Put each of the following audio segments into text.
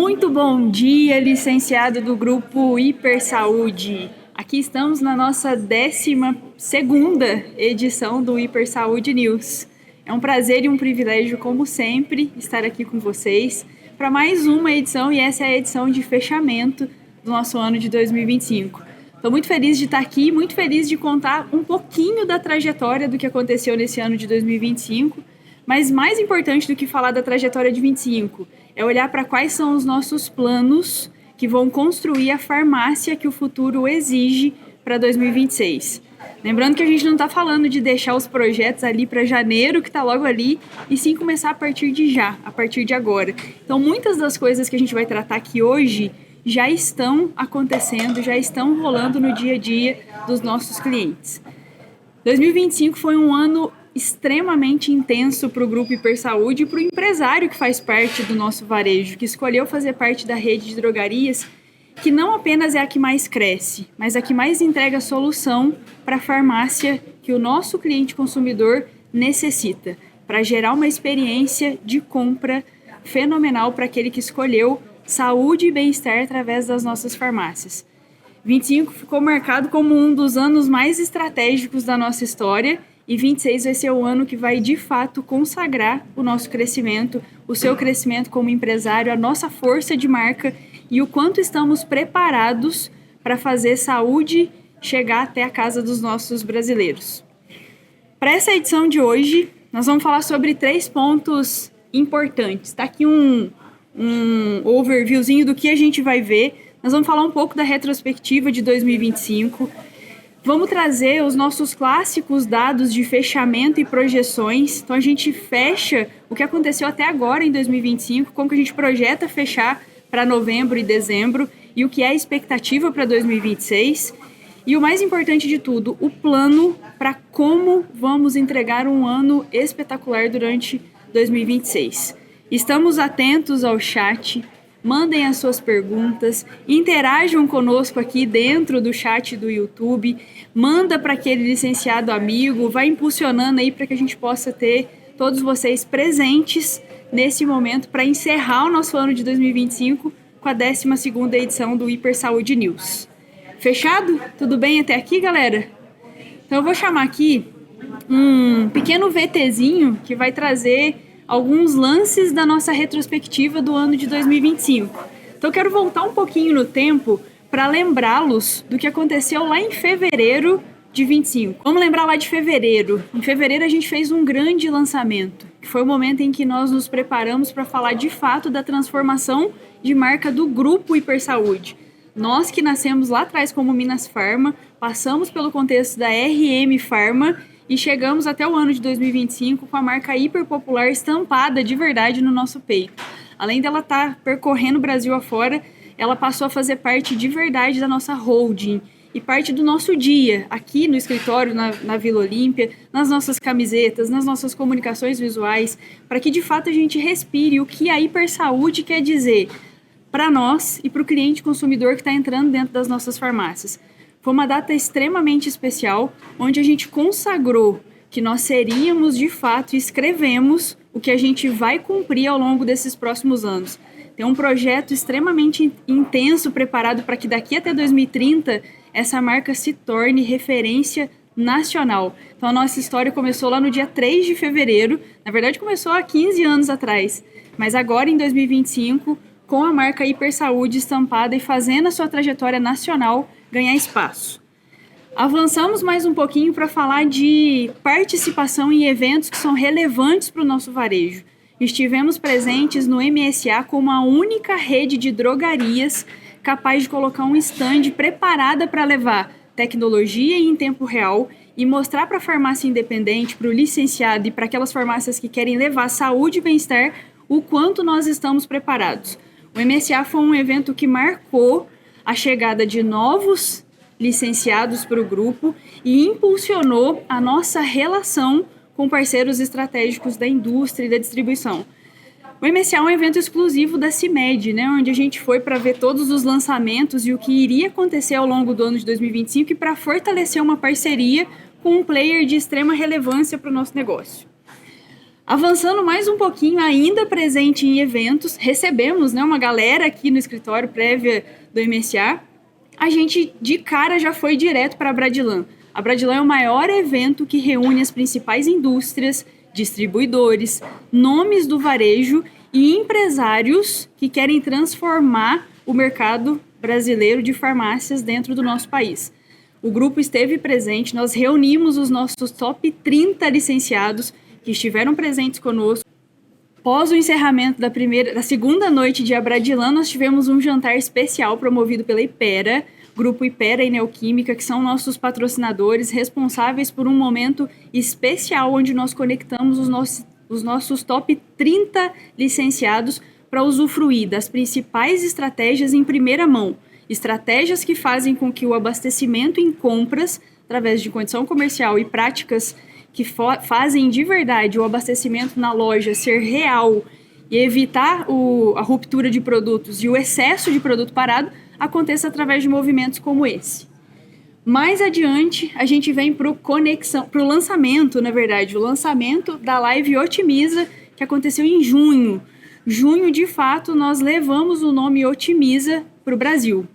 Muito bom dia, licenciado do Grupo Hipersaúde. Aqui estamos na nossa 12ª edição do Hipersaúde News. É um prazer e um privilégio, como sempre, estar aqui com vocês para mais uma edição, e essa é a edição de fechamento do nosso ano de 2025. Estou muito feliz de estar aqui, muito feliz de contar um pouquinho da trajetória do que aconteceu nesse ano de 2025, mas mais importante do que falar da trajetória de 25 é olhar para quais são os nossos planos que vão construir a farmácia que o futuro exige para 2026. Lembrando que a gente não está falando de deixar os projetos ali para janeiro, que está logo ali, e sim começar a partir de já, a partir de agora. Então, muitas das coisas que a gente vai tratar aqui hoje já estão acontecendo, já estão rolando no dia a dia dos nossos clientes. 2025 foi um ano extremamente intenso para o Grupo Hipersaúde e para o empresário que faz parte do nosso varejo, que escolheu fazer parte da rede de drogarias, que não apenas é a que mais cresce, mas a que mais entrega solução para a farmácia que o nosso cliente consumidor necessita, para gerar uma experiência de compra fenomenal para aquele que escolheu saúde e bem-estar através das nossas farmácias. 25 ficou marcado como um dos anos mais estratégicos da nossa história, e 26 vai ser o ano que vai, de fato, consagrar o nosso crescimento, o seu crescimento como empresário, a nossa força de marca e o quanto estamos preparados para fazer saúde chegar até a casa dos nossos brasileiros. Para essa edição de hoje, nós vamos falar sobre 3 pontos importantes. Está aqui um overviewzinho do que a gente vai ver. Nós vamos falar um pouco da retrospectiva de 2025. Vamos trazer os nossos clássicos dados de fechamento e projeções. Então, a gente fecha o que aconteceu até agora em 2025, como que a gente projeta fechar para novembro e dezembro e o que é a expectativa para 2026. E o mais importante de tudo, o plano para como vamos entregar um ano espetacular durante 2026. Estamos atentos ao chat. Mandem as suas perguntas, interajam conosco aqui dentro do chat do YouTube, manda para aquele licenciado amigo, vai impulsionando aí para que a gente possa ter todos vocês presentes nesse momento para encerrar o nosso ano de 2025 com a 12ª edição do Hipersaúde News. Fechado? Tudo bem até aqui, galera? Então eu vou chamar aqui um pequeno VTzinho que vai trazer alguns lances da nossa retrospectiva do ano de 2025. Então eu quero voltar um pouquinho no tempo para lembrá-los do que aconteceu lá em fevereiro de 25. Vamos lembrar lá de fevereiro. Em fevereiro a gente fez um grande lançamento, que foi o momento em que nós nos preparamos para falar de fato da transformação de marca do Grupo Hipersaúde. Nós que nascemos lá atrás como Minas Farma, passamos pelo contexto da RM Farma e chegamos até o ano de 2025 com a marca hiperpopular estampada de verdade no nosso peito. Além dela estar percorrendo o Brasil afora, ela passou a fazer parte de verdade da nossa holding e parte do nosso dia, aqui no escritório, na Vila Olímpia, nas nossas camisetas, nas nossas comunicações visuais, para que de fato a gente respire o que a hipersaúde quer dizer para nós e para o cliente consumidor que está entrando dentro das nossas farmácias. Foi uma data extremamente especial, onde a gente consagrou que nós seríamos, de fato, e escrevemos o que a gente vai cumprir ao longo desses próximos anos. Tem um projeto extremamente intenso preparado para que daqui até 2030 essa marca se torne referência nacional. Então a nossa história começou lá no dia 3 de fevereiro, na verdade começou há 15 anos atrás, mas agora em 2025, com a marca Hipersaúde estampada e fazendo a sua trajetória nacional ganhar espaço. Avançamos mais um pouquinho para falar de participação em eventos que são relevantes para o nosso varejo. Estivemos presentes no MSA como a única rede de drogarias capaz de colocar um stand preparada para levar tecnologia em tempo real e mostrar para a farmácia independente, para o licenciado e para aquelas farmácias que querem levar saúde e bem-estar o quanto nós estamos preparados. O MSA foi um evento que marcou a chegada de novos licenciados para o grupo e impulsionou a nossa relação com parceiros estratégicos da indústria e da distribuição. O MSA é um evento exclusivo da CIMED, onde a gente foi para ver todos os lançamentos e o que iria acontecer ao longo do ano de 2025 e para fortalecer uma parceria com um player de extrema relevância para o nosso negócio. Avançando mais um pouquinho, ainda presente em eventos, recebemos, né, uma galera aqui no escritório prévia do MSA. A gente, de cara, já foi direto para a Bradilan. A Bradilan é o maior evento que reúne as principais indústrias, distribuidores, nomes do varejo e empresários que querem transformar o mercado brasileiro de farmácias dentro do nosso país. O grupo esteve presente, nós reunimos os nossos top 30 licenciados que estiveram presentes conosco. Após o encerramento da segunda noite de Abradilan, nós tivemos um jantar especial promovido pela Hypera, Grupo Hypera e Neoquímica, que são nossos patrocinadores, responsáveis por um momento especial onde nós conectamos os nossos top 30 licenciados para usufruir das principais estratégias em primeira mão. Estratégias que fazem com que o abastecimento em compras, através de condição comercial e práticas que fazem de verdade o abastecimento na loja ser real e evitar a ruptura de produtos e o excesso de produto parado, aconteça através de movimentos como esse. Mais adiante, a gente vem para o lançamento, na verdade, o lançamento da Live Otimiza, que aconteceu em junho. Junho, de fato, nós levamos o nome Otimiza para o Brasil.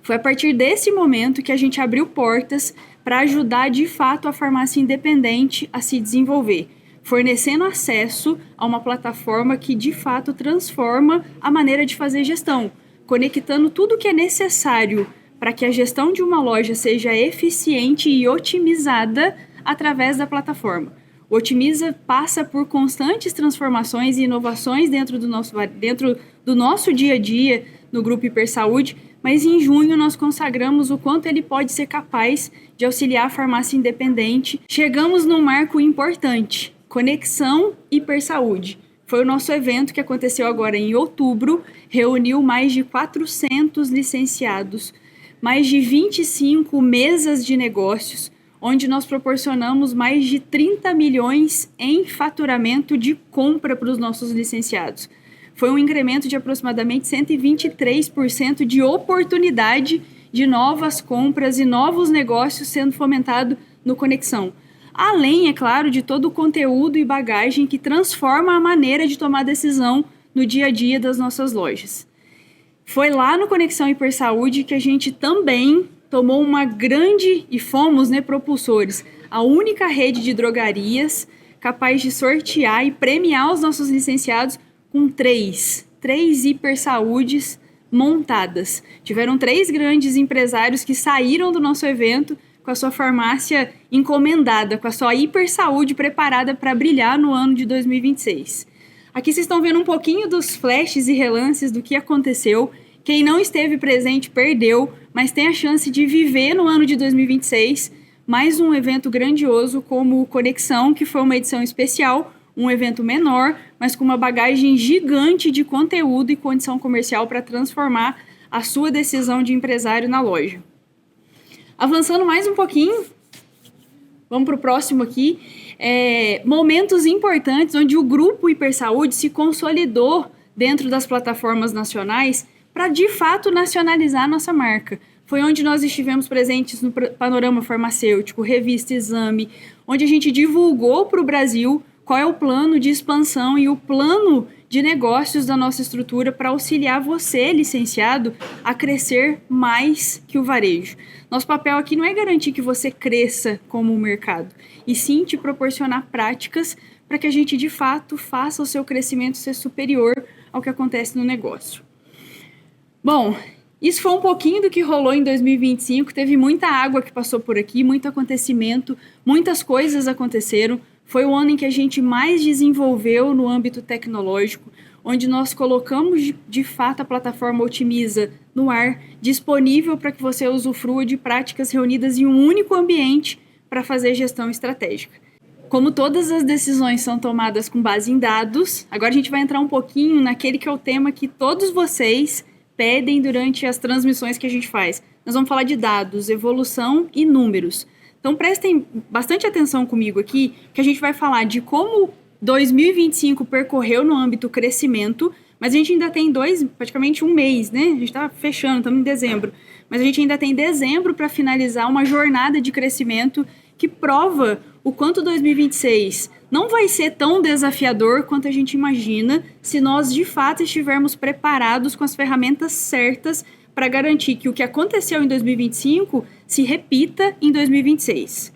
Foi a partir desse momento que a gente abriu portas para ajudar, de fato, a farmácia independente a se desenvolver, fornecendo acesso a uma plataforma que, de fato, transforma a maneira de fazer gestão, conectando tudo o que é necessário para que a gestão de uma loja seja eficiente e otimizada através da plataforma. O Otimiza passa por constantes transformações e inovações dentro do nosso dia a dia no Grupo Hipersaúde, mas em junho nós consagramos o quanto ele pode ser capaz de auxiliar a farmácia independente. Chegamos num marco importante, Conexão Hipersaúde. Foi o nosso evento que aconteceu agora em outubro, reuniu mais de 400 licenciados, mais de 25 mesas de negócios, onde nós proporcionamos mais de 30 milhões em faturamento de compra para os nossos licenciados. Foi um incremento de aproximadamente 123% de oportunidade de novas compras e novos negócios sendo fomentado no Conexão. Além, é claro, de todo o conteúdo e bagagem que transforma a maneira de tomar decisão no dia a dia das nossas lojas. Foi lá no Conexão Hipersaúde que a gente também tomou uma grande, e fomos, propulsores, a única rede de drogarias capaz de sortear e premiar os nossos licenciados com três hipersaúdes montadas. Tiveram 3 grandes empresários que saíram do nosso evento com a sua farmácia encomendada, com a sua hipersaúde preparada para brilhar no ano de 2026. Aqui vocês estão vendo um pouquinho dos flashes e relances do que aconteceu. Quem não esteve presente perdeu, mas tem a chance de viver no ano de 2026 mais um evento grandioso como o Conexão, que foi uma edição especial, um evento menor, mas com uma bagagem gigante de conteúdo e condição comercial para transformar a sua decisão de empresário na loja. Avançando mais um pouquinho, vamos para o próximo aqui. Momentos importantes onde o Grupo Hipersaúde se consolidou dentro das plataformas nacionais para, de fato, nacionalizar a nossa marca. Foi onde nós estivemos presentes no Panorama Farmacêutico, Revista Exame, onde a gente divulgou para o Brasil qual é o plano de expansão e o plano de negócios da nossa estrutura para auxiliar você, licenciado, a crescer mais que o varejo. Nosso papel aqui não é garantir que você cresça como o mercado, e sim te proporcionar práticas para que a gente, de fato, faça o seu crescimento ser superior ao que acontece no negócio. Bom, isso foi um pouquinho do que rolou em 2025, teve muita água que passou por aqui, muito acontecimento, muitas coisas aconteceram. Foi o ano em que a gente mais desenvolveu no âmbito tecnológico, onde nós colocamos de fato a plataforma Otimiza no ar, disponível para que você usufrua de práticas reunidas em um único ambiente para fazer gestão estratégica. Como todas as decisões são tomadas com base em dados, agora a gente vai entrar um pouquinho naquele que é o tema que todos vocês pedem durante as transmissões que a gente faz. Nós vamos falar de dados, evolução e números. Então, prestem bastante atenção comigo aqui, que a gente vai falar de como 2025 percorreu no âmbito crescimento, mas a gente ainda tem praticamente um mês, né? A gente está fechando, estamos em dezembro, mas a gente ainda tem dezembro para finalizar uma jornada de crescimento que prova o quanto 2026 não vai ser tão desafiador quanto a gente imagina se nós de fato estivermos preparados com as ferramentas certas para garantir que o que aconteceu em 2025 se repita em 2026.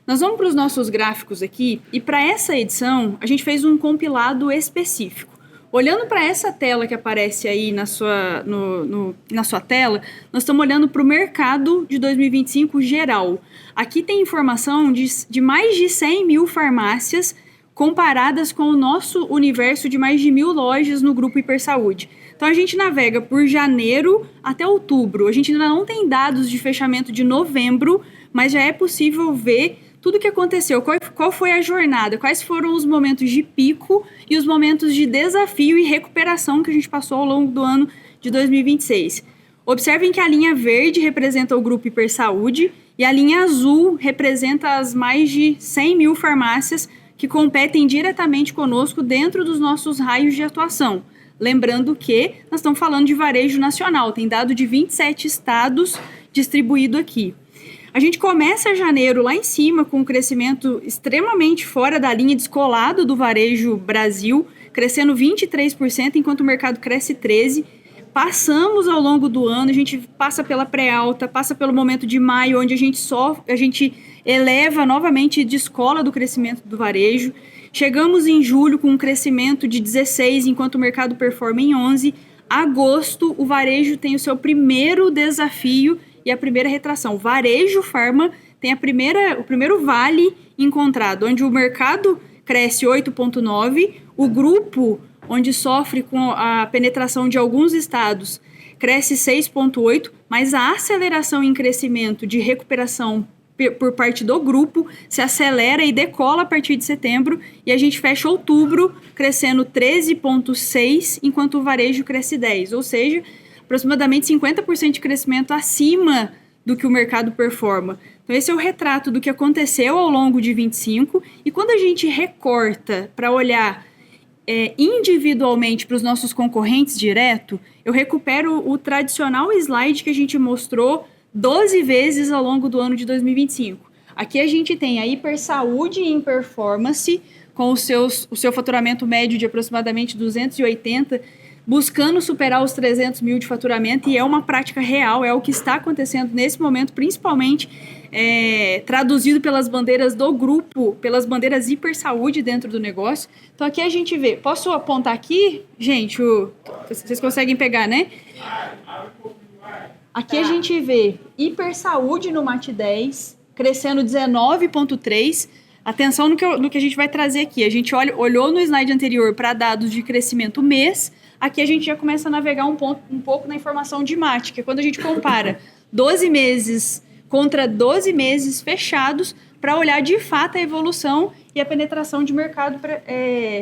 Nós vamos para os nossos gráficos aqui e para essa edição a gente fez um compilado específico. Olhando para essa tela que aparece aí na sua tela, nós estamos olhando para o mercado de 2025 geral. Aqui tem informação de mais de 100 mil farmácias comparadas com o nosso universo de mais de 1.000 lojas no Grupo Hipersaúde. Então, a gente navega por janeiro até outubro. A gente ainda não tem dados de fechamento de novembro, mas já é possível ver tudo o que aconteceu, qual foi a jornada, quais foram os momentos de pico e os momentos de desafio e recuperação que a gente passou ao longo do ano de 2026. Observem que a linha verde representa o Grupo Hipersaúde e a linha azul representa as mais de 100 mil farmácias que competem diretamente conosco dentro dos nossos raios de atuação. Lembrando que nós estamos falando de varejo nacional, tem dado de 27 estados distribuído aqui. A gente começa janeiro lá em cima com um crescimento extremamente fora da linha, descolado do varejo Brasil, crescendo 23%, enquanto o mercado cresce 13%. Passamos ao longo do ano, a gente passa pela pré-alta, passa pelo momento de maio, onde a gente eleva novamente e descola do crescimento do varejo. Chegamos em julho com um crescimento de 16%, enquanto o mercado performa em 11%. Agosto, o varejo tem o seu primeiro desafio e a primeira retração. Varejo Farma tem o primeiro vale encontrado, onde o mercado cresce 8,9%, o grupo, onde sofre com a penetração de alguns estados, cresce 6,8%, mas a aceleração em crescimento de recuperação por parte do grupo se acelera e decola a partir de setembro, e a gente fecha outubro crescendo 13,6%, enquanto o varejo cresce 10%, ou seja, aproximadamente 50% de crescimento acima do que o mercado performa. Então, esse é o retrato do que aconteceu ao longo de 25, e quando a gente recorta para olhar individualmente para os nossos concorrentes direto, eu recupero o tradicional slide que a gente mostrou 12 vezes ao longo do ano de 2025. Aqui a gente tem a Hipersaúde em performance, com o seu faturamento médio de aproximadamente 280, buscando superar os 300 mil de faturamento, e é uma prática real, é o que está acontecendo nesse momento, principalmente traduzido pelas bandeiras do grupo, pelas bandeiras Hipersaúde dentro do negócio. Então aqui a gente vê, posso apontar aqui? Gente, vocês conseguem pegar, né? Aqui a gente vê Hipersaúde no MAT 10, crescendo 19,3%. Atenção no que a gente vai trazer aqui. A gente olhou no slide anterior para dados de crescimento mês. Aqui a gente já começa a navegar um pouco na informação de MAT, que é quando a gente compara 12 meses contra 12 meses fechados para olhar de fato a evolução e a penetração de mercado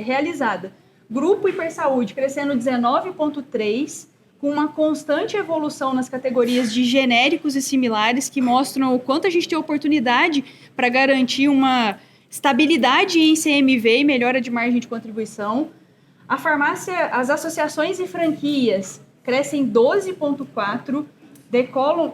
realizada. Grupo Hipersaúde crescendo 19,3%, com uma constante evolução nas categorias de genéricos e similares, que mostram o quanto a gente tem oportunidade para garantir uma estabilidade em CMV e melhora de margem de contribuição. A farmácia, as associações e franquias crescem 12,4%, decolam,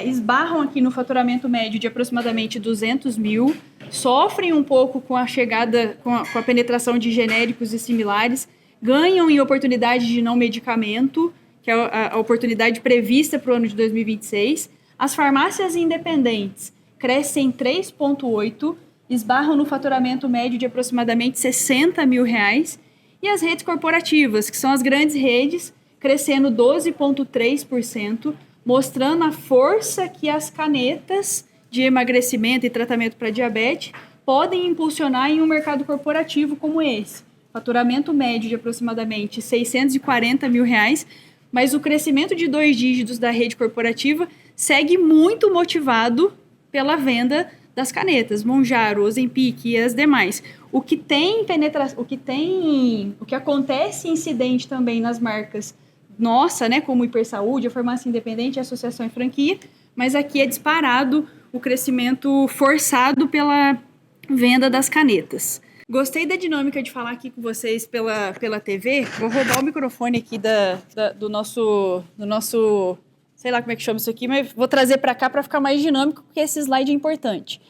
esbarram aqui no faturamento médio de aproximadamente 200 mil, sofrem um pouco com a chegada, com a penetração de genéricos e similares, ganham em oportunidade de não medicamento, que é a oportunidade prevista para o ano de 2026. As farmácias independentes crescem 3,8%, esbarram no faturamento médio de aproximadamente 60 mil reais. E as redes corporativas, que são as grandes redes, crescendo 12,3%, mostrando a força que as canetas de emagrecimento e tratamento para diabetes podem impulsionar em um mercado corporativo como esse. Faturamento médio de aproximadamente 640 mil reais, mas o crescimento de 2 dígitos da rede corporativa segue muito motivado pela venda das canetas, Mounjaro, Ozempic e as demais. O que acontece incidente também nas marcas nossa, né, como Hipersaúde, a farmácia independente, a associação e franquia, mas aqui é disparado o crescimento forçado pela venda das canetas. Gostei da dinâmica de falar aqui com vocês pela TV. Vou roubar o microfone aqui do nosso, sei lá como é que chama isso aqui, mas vou trazer para cá para ficar mais dinâmico, porque esse slide é importante.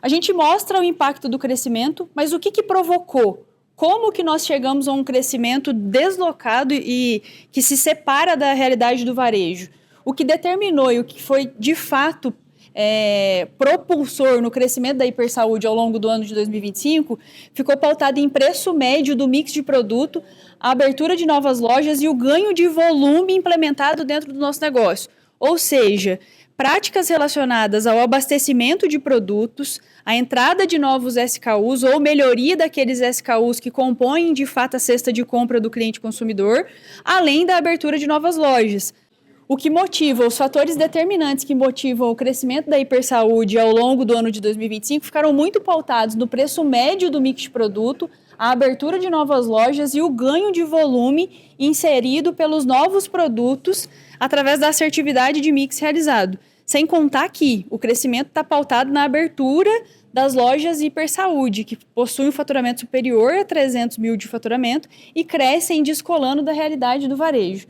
A gente mostra o impacto do crescimento, mas o que provocou? Como que nós chegamos a um crescimento deslocado e que se separa da realidade do varejo? O que determinou e o que foi, de fato, propulsor no crescimento da Hipersaúde ao longo do ano de 2025, ficou pautado em preço médio do mix de produto, a abertura de novas lojas e o ganho de volume implementado dentro do nosso negócio. Ou seja, práticas relacionadas ao abastecimento de produtos, a entrada de novos SKUs ou melhoria daqueles SKUs que compõem de fato a cesta de compra do cliente consumidor, além da abertura de novas lojas. O que motiva, os fatores determinantes que motivam o crescimento da Hipersaúde ao longo do ano de 2025 ficaram muito pautados no preço médio do mix de produto, a abertura de novas lojas e o ganho de volume inserido pelos novos produtos através da assertividade de mix realizado. Sem contar que o crescimento está pautado na abertura das lojas Hipersaúde, que possuem um faturamento superior a 300 mil de faturamento e crescem descolando da realidade do varejo.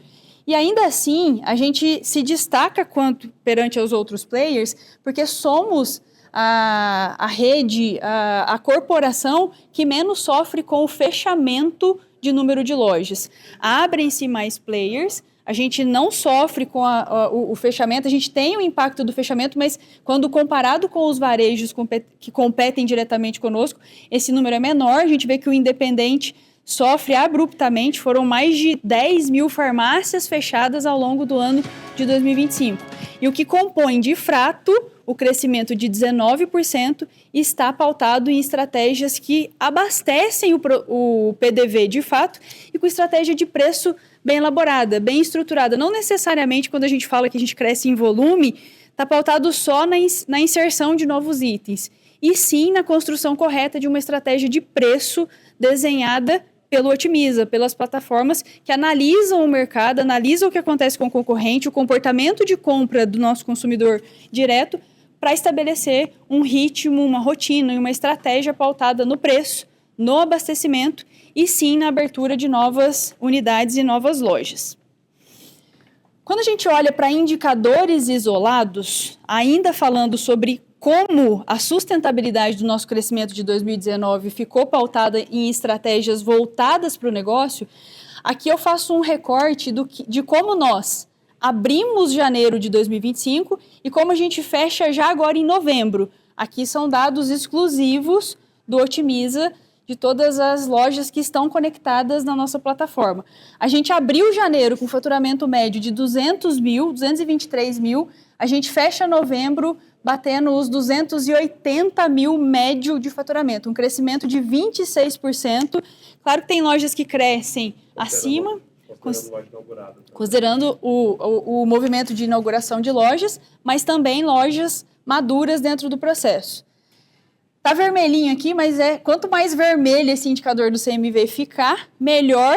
E ainda assim, a gente se destaca quanto perante aos outros players, porque somos a rede, a corporação que menos sofre com o fechamento de número de lojas. Abrem-se mais players, a gente não sofre com o fechamento, a gente tem o impacto do fechamento, mas quando comparado com os varejos que competem diretamente conosco, esse número é menor. A gente vê que o independente sofre abruptamente, foram mais de 10 mil farmácias fechadas ao longo do ano de 2025. E o que compõe de fato o crescimento de 19% está pautado em estratégias que abastecem o PDV de fato e com estratégia de preço bem elaborada, bem estruturada. Não necessariamente quando a gente fala que a gente cresce em volume, está pautado só na inserção de novos itens, e sim na construção correta de uma estratégia de preço desenhada pelo Otimiza, pelas plataformas que analisam o mercado, analisam o que acontece com o concorrente, o comportamento de compra do nosso consumidor direto, para estabelecer um ritmo, uma rotina e uma estratégia pautada no preço, no abastecimento e sim na abertura de novas unidades e novas lojas. Quando a gente olha para indicadores isolados, ainda falando sobre como a sustentabilidade do nosso crescimento de 2019 ficou pautada em estratégias voltadas para o negócio, aqui eu faço um recorte de como nós abrimos janeiro de 2025 e como a gente fecha já agora em novembro. Aqui são dados exclusivos do Otimiza, de todas as lojas que estão conectadas na nossa plataforma. A gente abriu janeiro com faturamento médio de 200 mil, 223 mil, a gente fecha novembro batendo os 280 mil médio de faturamento, um crescimento de 26%. Claro que tem lojas que crescem acima, considerando o movimento de inauguração de lojas, mas também lojas maduras dentro do processo. Tá vermelhinho aqui, mas quanto mais vermelho esse indicador do CMV ficar, melhor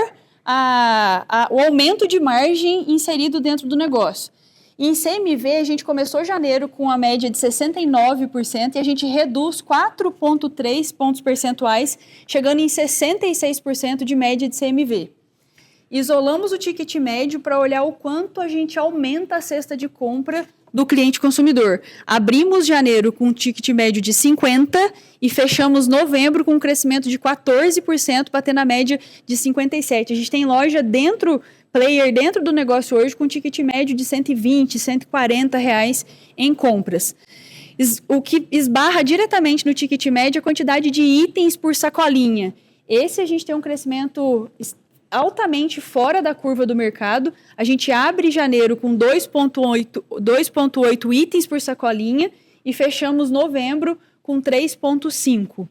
o aumento de margem inserido dentro do negócio. E em CMV, a gente começou janeiro com a média de 69% e a gente reduz 4,3 pontos percentuais, chegando em 66% de média de CMV. Isolamos o ticket médio para olhar o quanto a gente aumenta a cesta de compra do cliente consumidor. Abrimos janeiro com um ticket médio de 50 e fechamos novembro com um crescimento de 14%, batendo a média de 57. A gente tem loja player dentro do negócio hoje com um ticket médio de 120, 140 reais em compras. O que esbarra diretamente no ticket médio é a quantidade de itens por sacolinha. Esse a gente tem um crescimento altamente fora da curva do mercado. A gente abre janeiro com 2,8 itens por sacolinha e fechamos novembro com 3,5.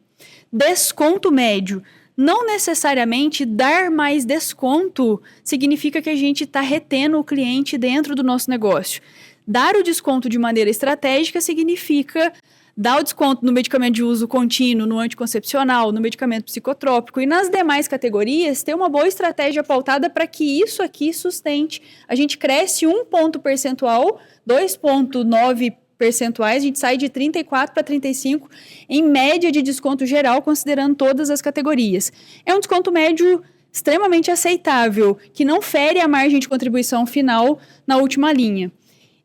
Desconto médio. Não necessariamente dar mais desconto significa que a gente está retendo o cliente dentro do nosso negócio. Dar o desconto de maneira estratégica significa dar o desconto no medicamento de uso contínuo, no anticoncepcional, no medicamento psicotrópico e nas demais categorias, ter uma boa estratégia pautada para que isso aqui sustente. A gente cresce 1 ponto percentual, 2,9 percentuais, a gente sai de 34 para 35 em média de desconto geral, considerando todas as categorias. É um desconto médio extremamente aceitável, que não fere a margem de contribuição final na última linha.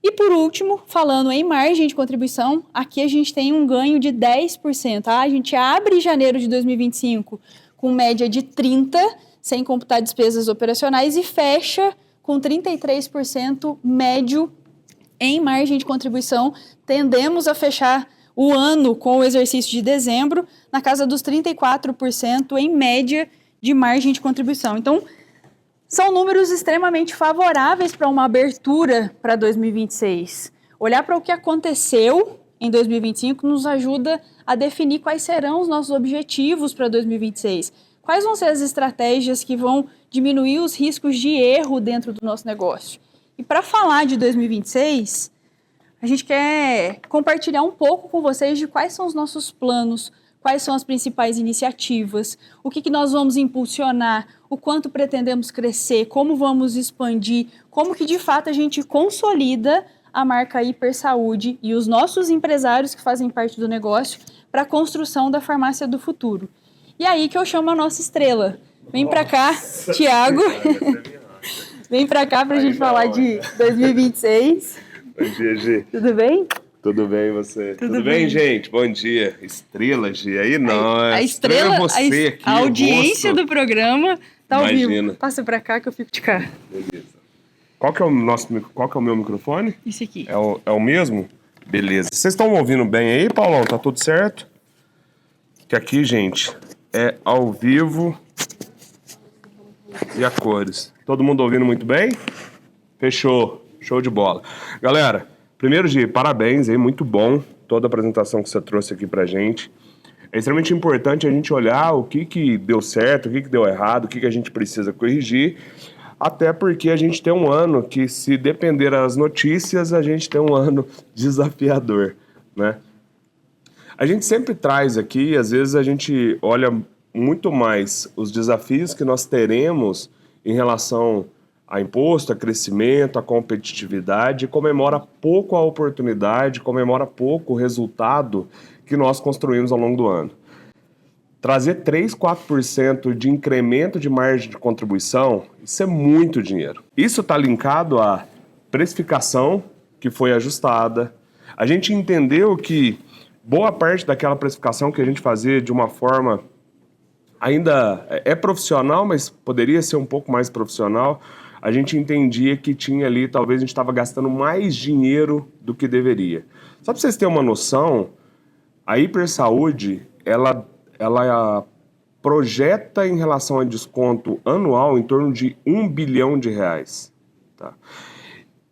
E por último, falando em margem de contribuição, aqui a gente tem um ganho de 10%. Tá? A gente abre janeiro de 2025 com média de 30%, sem computar despesas operacionais, e fecha com 33% médio em margem de contribuição. Tendemos a fechar o ano com o exercício de dezembro na casa dos 34% em média de margem de contribuição. Então, são números extremamente favoráveis para uma abertura para 2026. Olhar para o que aconteceu em 2025 nos ajuda a definir quais serão os nossos objetivos para 2026. Quais vão ser as estratégias que vão diminuir os riscos de erro dentro do nosso negócio. E para falar de 2026, a gente quer compartilhar um pouco com vocês de quais são os nossos planos, quais são as principais iniciativas, o que nós vamos impulsionar, o quanto pretendemos crescer, como vamos expandir, como que de fato a gente consolida a marca Hipersaúde e os nossos empresários que fazem parte do negócio para a construção da farmácia do futuro. E aí que eu chamo a nossa estrela. Vem para cá, Thiago. Vem para cá para a gente falar de 2026. Bom dia, Gi. Tudo bem? Tudo bem, e você? Tudo bem, gente? Bom dia. Estrela, Gi. Aí não, a estrela, você aqui, a audiência do programa tá ao vivo. Passa para cá que eu fico de cá. Beleza. Qual que é o meu microfone? Esse aqui. É o mesmo? Beleza. Vocês estão ouvindo bem aí, Paulão? Tá tudo certo? Que aqui, gente, é ao vivo e a cores. Todo mundo ouvindo muito bem? Fechou. Show de bola. Galera, primeiro, Gi, parabéns aí, muito bom toda a apresentação que você trouxe aqui pra gente. É extremamente importante a gente olhar o que deu certo, o que deu errado, o que a gente precisa corrigir, até porque a gente tem um ano que, se depender das notícias, a gente tem um ano desafiador, né? A gente sempre traz aqui, às vezes a gente olha muito mais os desafios que nós teremos em relação a imposto, a crescimento, a competitividade, comemora pouco a oportunidade, comemora pouco o resultado que nós construímos ao longo do ano. Trazer 3, 4% de incremento de margem de contribuição, isso é muito dinheiro. Isso está linkado à precificação que foi ajustada. A gente entendeu que boa parte daquela precificação que a gente fazia de uma forma ainda é profissional, mas poderia ser um pouco mais profissional. A gente entendia que tinha ali, talvez a gente estava gastando mais dinheiro do que deveria. Só para vocês terem uma noção, a Hipersaúde, ela projeta em relação a desconto anual em torno de R$1 bilhão. Tá?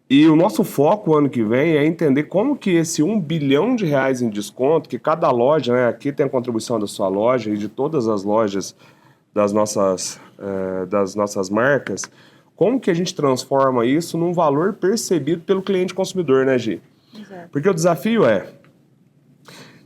E o nosso foco ano que vem é entender como que esse R$1 bilhão em desconto, que cada loja, né, aqui tem a contribuição da sua loja e de todas as lojas das nossas marcas, como que a gente transforma isso num valor percebido pelo cliente consumidor, né, Gi? Exato. Porque o desafio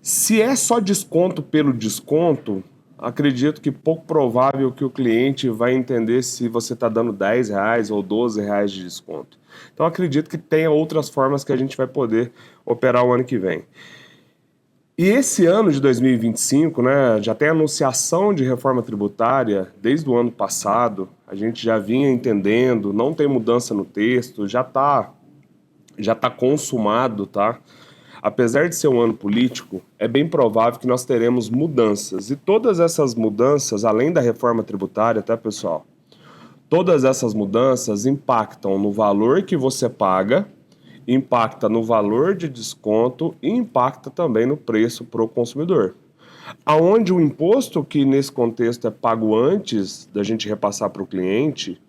se é só desconto pelo desconto, acredito que pouco provável que o cliente vai entender se você está dando R$10 ou R$12 de desconto. Então, acredito que tenha outras formas que a gente vai poder operar o ano que vem. E esse ano de 2025, né, já tem anunciação de reforma tributária desde o ano passado, a gente já vinha entendendo, não tem mudança no texto, já tá consumado, tá? Apesar de ser um ano político, é bem provável que nós teremos mudanças. E todas essas mudanças, além da reforma tributária, tá, pessoal? Todas essas mudanças impactam no valor que você paga, impacta no valor de desconto e impacta também no preço para o consumidor. Aonde o imposto, que nesse contexto é pago antes da gente repassar para o cliente,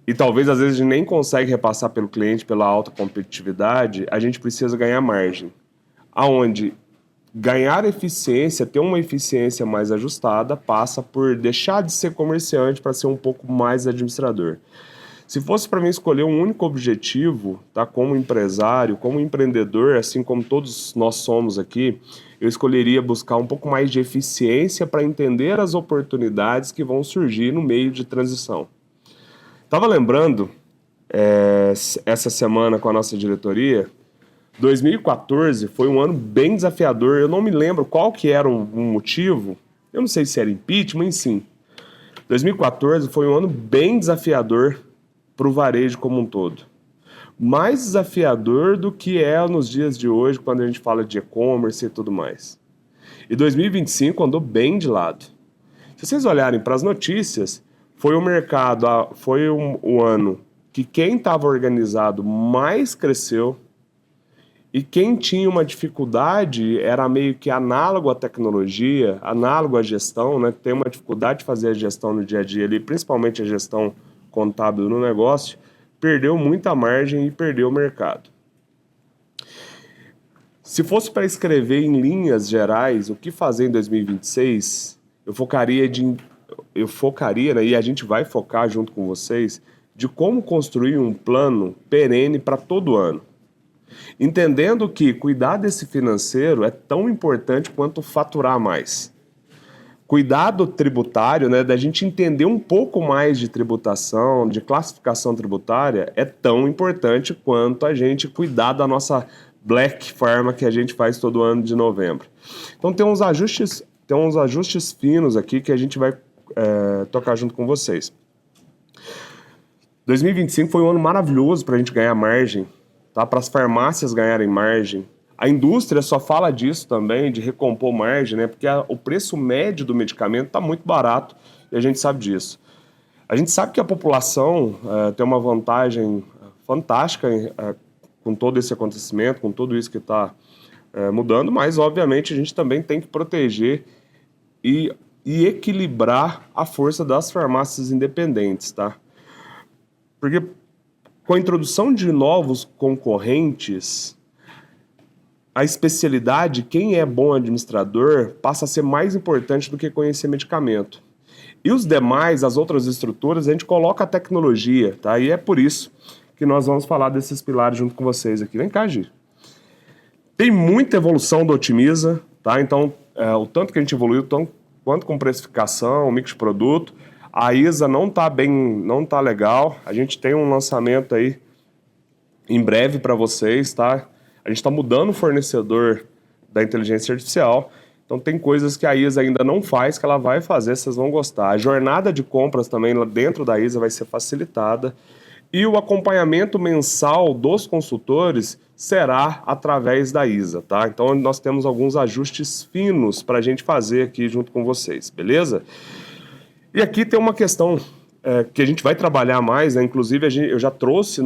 e talvez às vezes a gente nem consegue repassar pelo cliente pela alta competitividade, a gente precisa ganhar margem. Aonde ganhar eficiência, ter uma eficiência mais ajustada, passa por deixar de ser comerciante para ser um pouco mais administrador. Se fosse para mim escolher um único objetivo, tá, como empresário, como empreendedor, assim como todos nós somos aqui, eu escolheria buscar um pouco mais de eficiência para entender as oportunidades que vão surgir no meio de transição. Estava lembrando, essa semana com a nossa diretoria, 2014 foi um ano bem desafiador, eu não me lembro qual que era um motivo, eu não sei se era impeachment, sim. 2014 foi um ano bem desafiador para o varejo como um todo. mais desafiador do que é nos dias de hoje, quando a gente fala de e-commerce e tudo mais. E 2025 andou bem de lado. Se vocês olharem para as notícias, foi um ano que quem estava organizado mais cresceu e quem tinha uma dificuldade era meio que análogo à tecnologia, análogo à gestão, né? Tem uma dificuldade de fazer a gestão no dia a dia ali, principalmente a gestão contábil no negócio, perdeu muita margem e perdeu o mercado. Se fosse para escrever em linhas gerais o que fazer em 2026, eu focaria, né, e a gente vai focar junto com vocês, de como construir um plano perene para todo ano. Entendendo que cuidar desse financeiro é tão importante quanto faturar mais. Cuidado tributário, né, da gente entender um pouco mais de tributação, de classificação tributária, é tão importante quanto a gente cuidar da nossa Black Pharma que a gente faz todo ano de novembro. Então tem uns ajustes finos aqui que a gente vai tocar junto com vocês. 2025 foi um ano maravilhoso para a gente ganhar margem, tá? Para as farmácias ganharem margem. A indústria só fala disso também, de recompor margem, né? Porque o preço médio do medicamento está muito barato e a gente sabe disso. A gente sabe que a população tem uma vantagem fantástica com todo esse acontecimento, com tudo isso que está mudando, mas obviamente a gente também tem que proteger e equilibrar a força das farmácias independentes, tá? Porque com a introdução de novos concorrentes, a especialidade, quem é bom administrador, passa a ser mais importante do que conhecer medicamento. E os demais, as outras estruturas, a gente coloca a tecnologia, tá? E é por isso que nós vamos falar desses pilares junto com vocês aqui. Vem cá, Gi. Tem muita evolução do Otimiza, tá? Então, o tanto que a gente evoluiu, quanto com precificação, mix de produto, a ISA não tá legal. A gente tem um lançamento aí em breve para vocês, tá? A gente está mudando o fornecedor da inteligência artificial. Então tem coisas que a ISA ainda não faz, que ela vai fazer, vocês vão gostar. A jornada de compras também lá dentro da ISA vai ser facilitada. E o acompanhamento mensal dos consultores será através da ISA, tá? Então nós temos alguns ajustes finos para a gente fazer aqui junto com vocês, beleza? E aqui tem uma questão que a gente vai trabalhar mais, né? Inclusive eu já trouxe,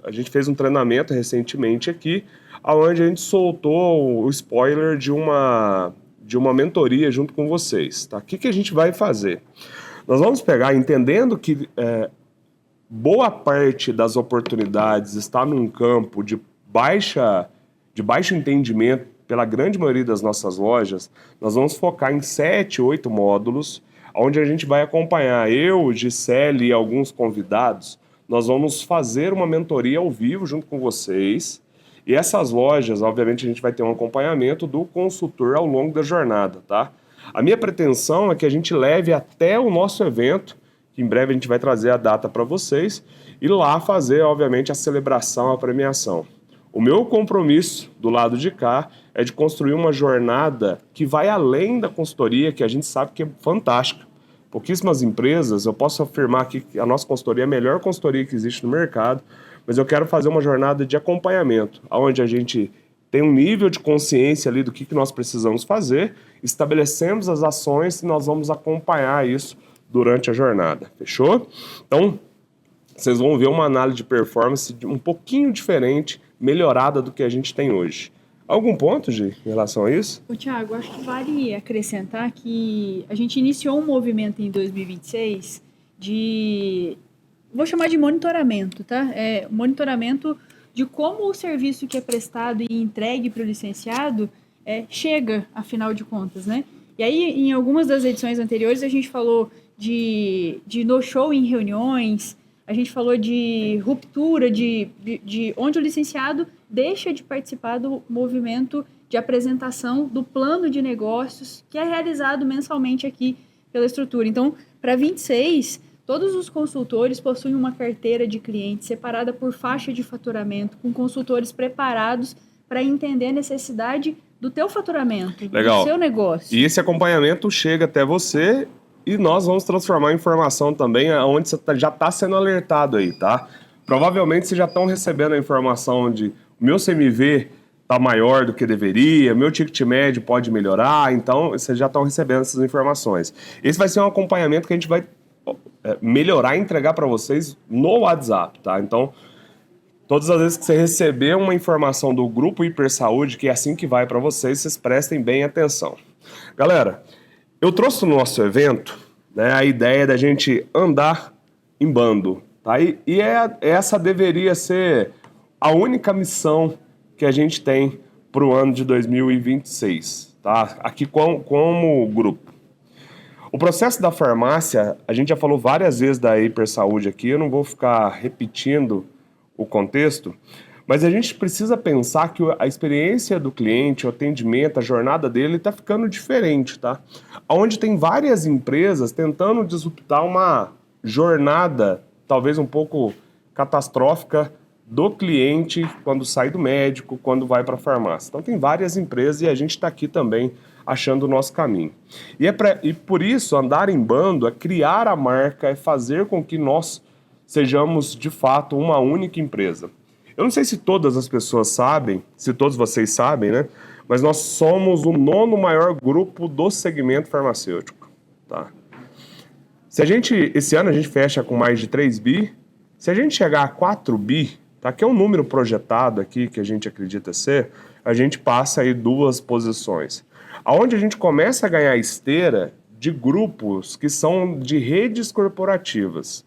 a gente fez um treinamento recentemente aqui, onde a gente soltou o spoiler de uma mentoria junto com vocês, tá? O que a gente vai fazer? Nós vamos pegar, entendendo que boa parte das oportunidades está num campo de baixo entendimento pela grande maioria das nossas lojas, nós vamos focar em 7, 8 módulos, onde a gente vai acompanhar eu, Gisele e alguns convidados. Nós vamos fazer uma mentoria ao vivo junto com vocês. E essas lojas, obviamente, a gente vai ter um acompanhamento do consultor ao longo da jornada, tá? A minha pretensão é que a gente leve até o nosso evento, que em breve a gente vai trazer a data para vocês, e lá fazer, obviamente, a celebração, a premiação. O meu compromisso do lado de cá é de construir uma jornada que vai além da consultoria, que a gente sabe que é fantástica. Pouquíssimas empresas, eu posso afirmar aqui que a nossa consultoria é a melhor consultoria que existe no mercado, mas eu quero fazer uma jornada de acompanhamento, onde a gente tem um nível de consciência ali do que nós precisamos fazer, estabelecemos as ações e nós vamos acompanhar isso durante a jornada, fechou? Então, vocês vão ver uma análise de performance um pouquinho diferente, melhorada do que a gente tem hoje. Algum ponto, Gi, em relação a isso? Thiago, acho que vale acrescentar que a gente iniciou um movimento em 2026 vou chamar de monitoramento, tá? Monitoramento de como o serviço que é prestado e entregue para o licenciado chega, afinal de contas, né? E aí, em algumas das edições anteriores, a gente falou de no-show em reuniões, a gente falou de ruptura, de onde o licenciado deixa de participar do movimento de apresentação do plano de negócios que é realizado mensalmente aqui pela estrutura. Então, para 26, todos os consultores possuem uma carteira de clientes separada por faixa de faturamento, com consultores preparados para entender a necessidade do teu faturamento, Legal. Do seu negócio. E esse acompanhamento chega até você e nós vamos transformar em informação também onde você já está sendo alertado aí, tá? Provavelmente vocês já estão recebendo a informação de o meu CMV está maior do que deveria, meu ticket médio pode melhorar, então vocês já estão recebendo essas informações. Esse vai ser um acompanhamento que a gente vai melhorar e entregar para vocês no WhatsApp, tá? Então, todas as vezes que você receber uma informação do Grupo Hipersaúde, que é assim que vai para vocês, vocês prestem bem atenção. Galera, eu trouxe no nosso evento, né, a ideia da gente andar em bando, tá? Essa deveria ser a única missão que a gente tem para o ano de 2026, tá? Aqui como grupo. O processo da farmácia, a gente já falou várias vezes da Hipersaúde aqui, eu não vou ficar repetindo o contexto, mas a gente precisa pensar que a experiência do cliente, o atendimento, a jornada dele está ficando diferente, tá? Onde tem várias empresas tentando disruptar uma jornada talvez um pouco catastrófica do cliente quando sai do médico, quando vai para a farmácia. Então tem várias empresas e a gente está aqui também achando o nosso caminho. E por isso, andar em bando é criar a marca, é fazer com que nós sejamos, de fato, uma única empresa. Eu não sei se todas as pessoas sabem, se todos vocês sabem, né? Mas nós somos o 9º maior grupo do segmento farmacêutico, tá? Esse ano a gente fecha com mais de 3 bi. Se a gente chegar a 4 bi, tá? Que é um número projetado aqui, que a gente acredita ser, a gente passa aí 2 posições. Aonde a gente começa a ganhar esteira de grupos que são de redes corporativas.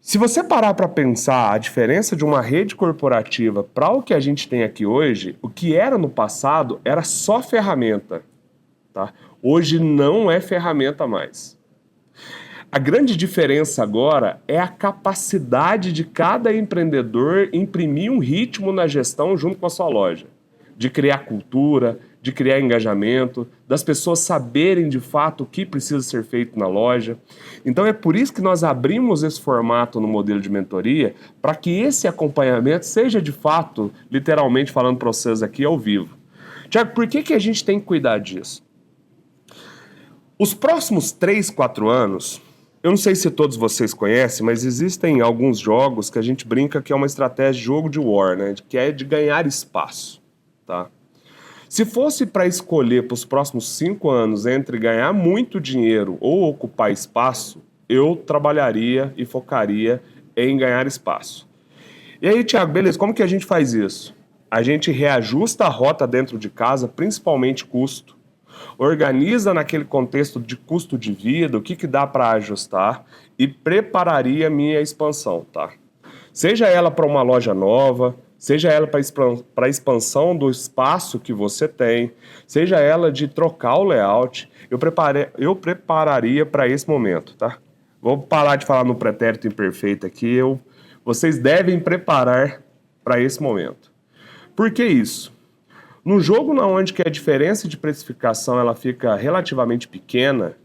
Se você parar para pensar a diferença de uma rede corporativa para o que a gente tem aqui hoje, o que era no passado era só ferramenta, tá? Hoje não é ferramenta mais. A grande diferença agora é a capacidade de cada empreendedor imprimir um ritmo na gestão junto com a sua loja, de criar cultura, de criar engajamento, das pessoas saberem de fato o que precisa ser feito na loja. Então é por isso que nós abrimos esse formato no modelo de mentoria, para que esse acompanhamento seja de fato, literalmente falando para vocês aqui ao vivo. Tiago, por que a gente tem que cuidar disso? Os próximos 3, 4 anos, eu não sei se todos vocês conhecem, mas existem alguns jogos que a gente brinca que é uma estratégia de jogo de war, né? Que é de ganhar espaço, tá? Se fosse para escolher para os próximos 5 anos entre ganhar muito dinheiro ou ocupar espaço, eu trabalharia e focaria em ganhar espaço. E aí, Tiago, beleza, como que a gente faz isso? A gente reajusta a rota dentro de casa, principalmente custo, organiza naquele contexto de custo de vida, o que dá para ajustar e prepararia a minha expansão, tá? Seja ela para uma loja nova, seja ela para a expansão do espaço que você tem, seja ela de trocar o layout, eu prepararia para esse momento, tá? Vou parar de falar no pretérito imperfeito aqui, vocês devem preparar para esse momento. Por que isso? No jogo onde que a diferença de precificação ela fica relativamente pequena,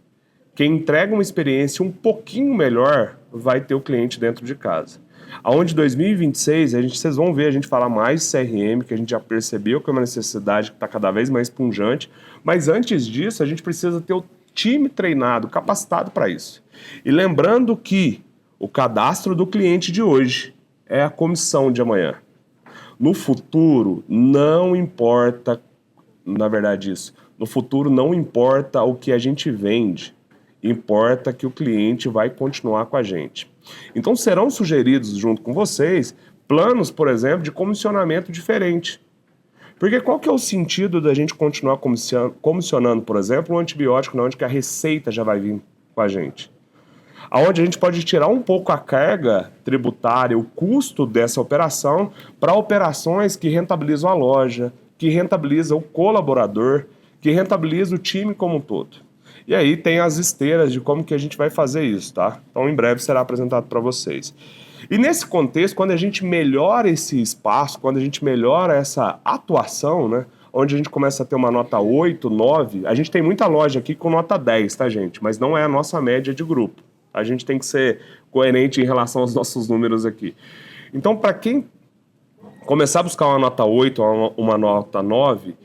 quem entrega uma experiência um pouquinho melhor vai ter o cliente dentro de casa. Aonde 2026, vocês vão ver a gente falar mais de CRM, que a gente já percebeu que é uma necessidade que está cada vez mais pungente, mas antes disso a gente precisa ter o time treinado, capacitado para isso. E lembrando que o cadastro do cliente de hoje é a comissão de amanhã. No futuro, não importa, na verdade isso, no futuro não importa o que a gente vende, importa que o cliente vai continuar com a gente. Então serão sugeridos junto com vocês planos, por exemplo, de comissionamento diferente. Porque qual que é o sentido da gente continuar comissionando, por exemplo, um antibiótico onde que a receita já vai vir com a gente? Onde a gente pode tirar um pouco a carga tributária, o custo dessa operação, para operações que rentabilizam a loja, que rentabilizam o colaborador, que rentabilizam o time como um todo. E aí tem as esteiras de como que a gente vai fazer isso, tá? Então em breve será apresentado para vocês. E nesse contexto, quando a gente melhora esse espaço, quando a gente melhora essa atuação, né? Onde a gente começa a ter uma nota 8, 9, a gente tem muita loja aqui com nota 10, tá, gente? Mas não é a nossa média de grupo. A gente tem que ser coerente em relação aos nossos números aqui. Então, para quem começar a buscar uma nota 8 ou uma nota 9,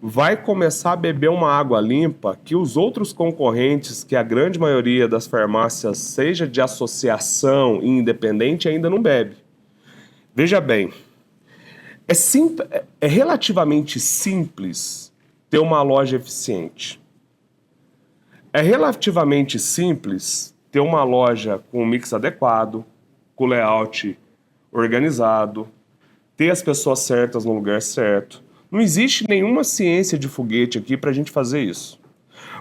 vai começar a beber uma água limpa que os outros concorrentes, que a grande maioria das farmácias, seja de associação e independente, ainda não bebe. Veja bem, é relativamente simples ter uma loja eficiente. É relativamente simples ter uma loja com um mix adequado, com layout organizado, ter as pessoas certas no lugar certo. Não existe nenhuma ciência de foguete aqui para a gente fazer isso.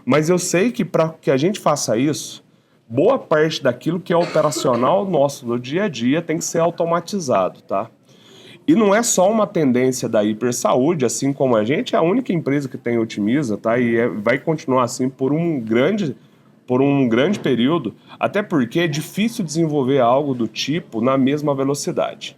Mas eu sei que para que a gente faça isso, boa parte daquilo que é operacional nosso do dia a dia tem que ser automatizado, tá? E não é só uma tendência da Hipersaúde, assim como a gente é a única empresa que tem Otimiza, tá? E vai continuar assim por um grande período, até porque é difícil desenvolver algo do tipo na mesma velocidade.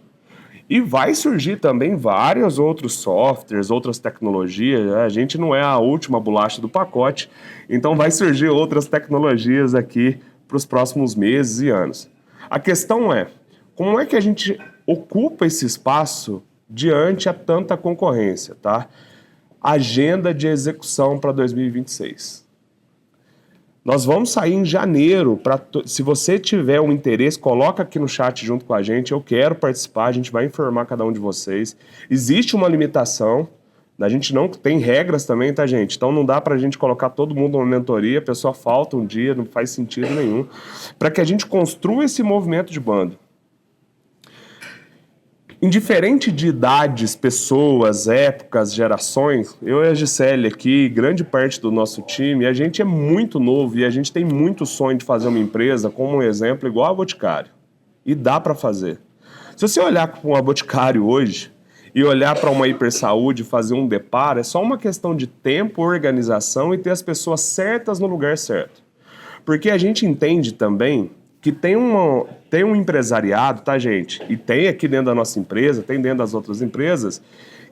E vai surgir também vários outros softwares, outras tecnologias. Né? A gente não é a última bolacha do pacote, então vai surgir outras tecnologias aqui para os próximos meses e anos. A questão é, como é que a gente ocupa esse espaço diante a tanta concorrência, tá? Agenda de execução para 2026. Nós vamos sair em janeiro. Se você tiver um interesse, coloca aqui no chat junto com a gente. Eu quero participar, a gente vai informar cada um de vocês. Existe uma limitação, a gente não tem regras também, tá, gente? Então não dá pra gente colocar todo mundo numa mentoria, a pessoa falta um dia, não faz sentido nenhum. Para que a gente construa esse movimento de bando. Indiferente de idades, pessoas, épocas, gerações, eu e a Gisele aqui, grande parte do nosso time, a gente é muito novo e a gente tem muito sonho de fazer uma empresa, como um exemplo, igual a Boticário. E dá para fazer. Se você olhar para um Boticário hoje e olhar para uma Hipersaúde e fazer um deparo, é só uma questão de tempo, organização e ter as pessoas certas no lugar certo. Porque a gente entende também que tem um empresariado, tá, gente? E tem aqui dentro da nossa empresa, tem dentro das outras empresas,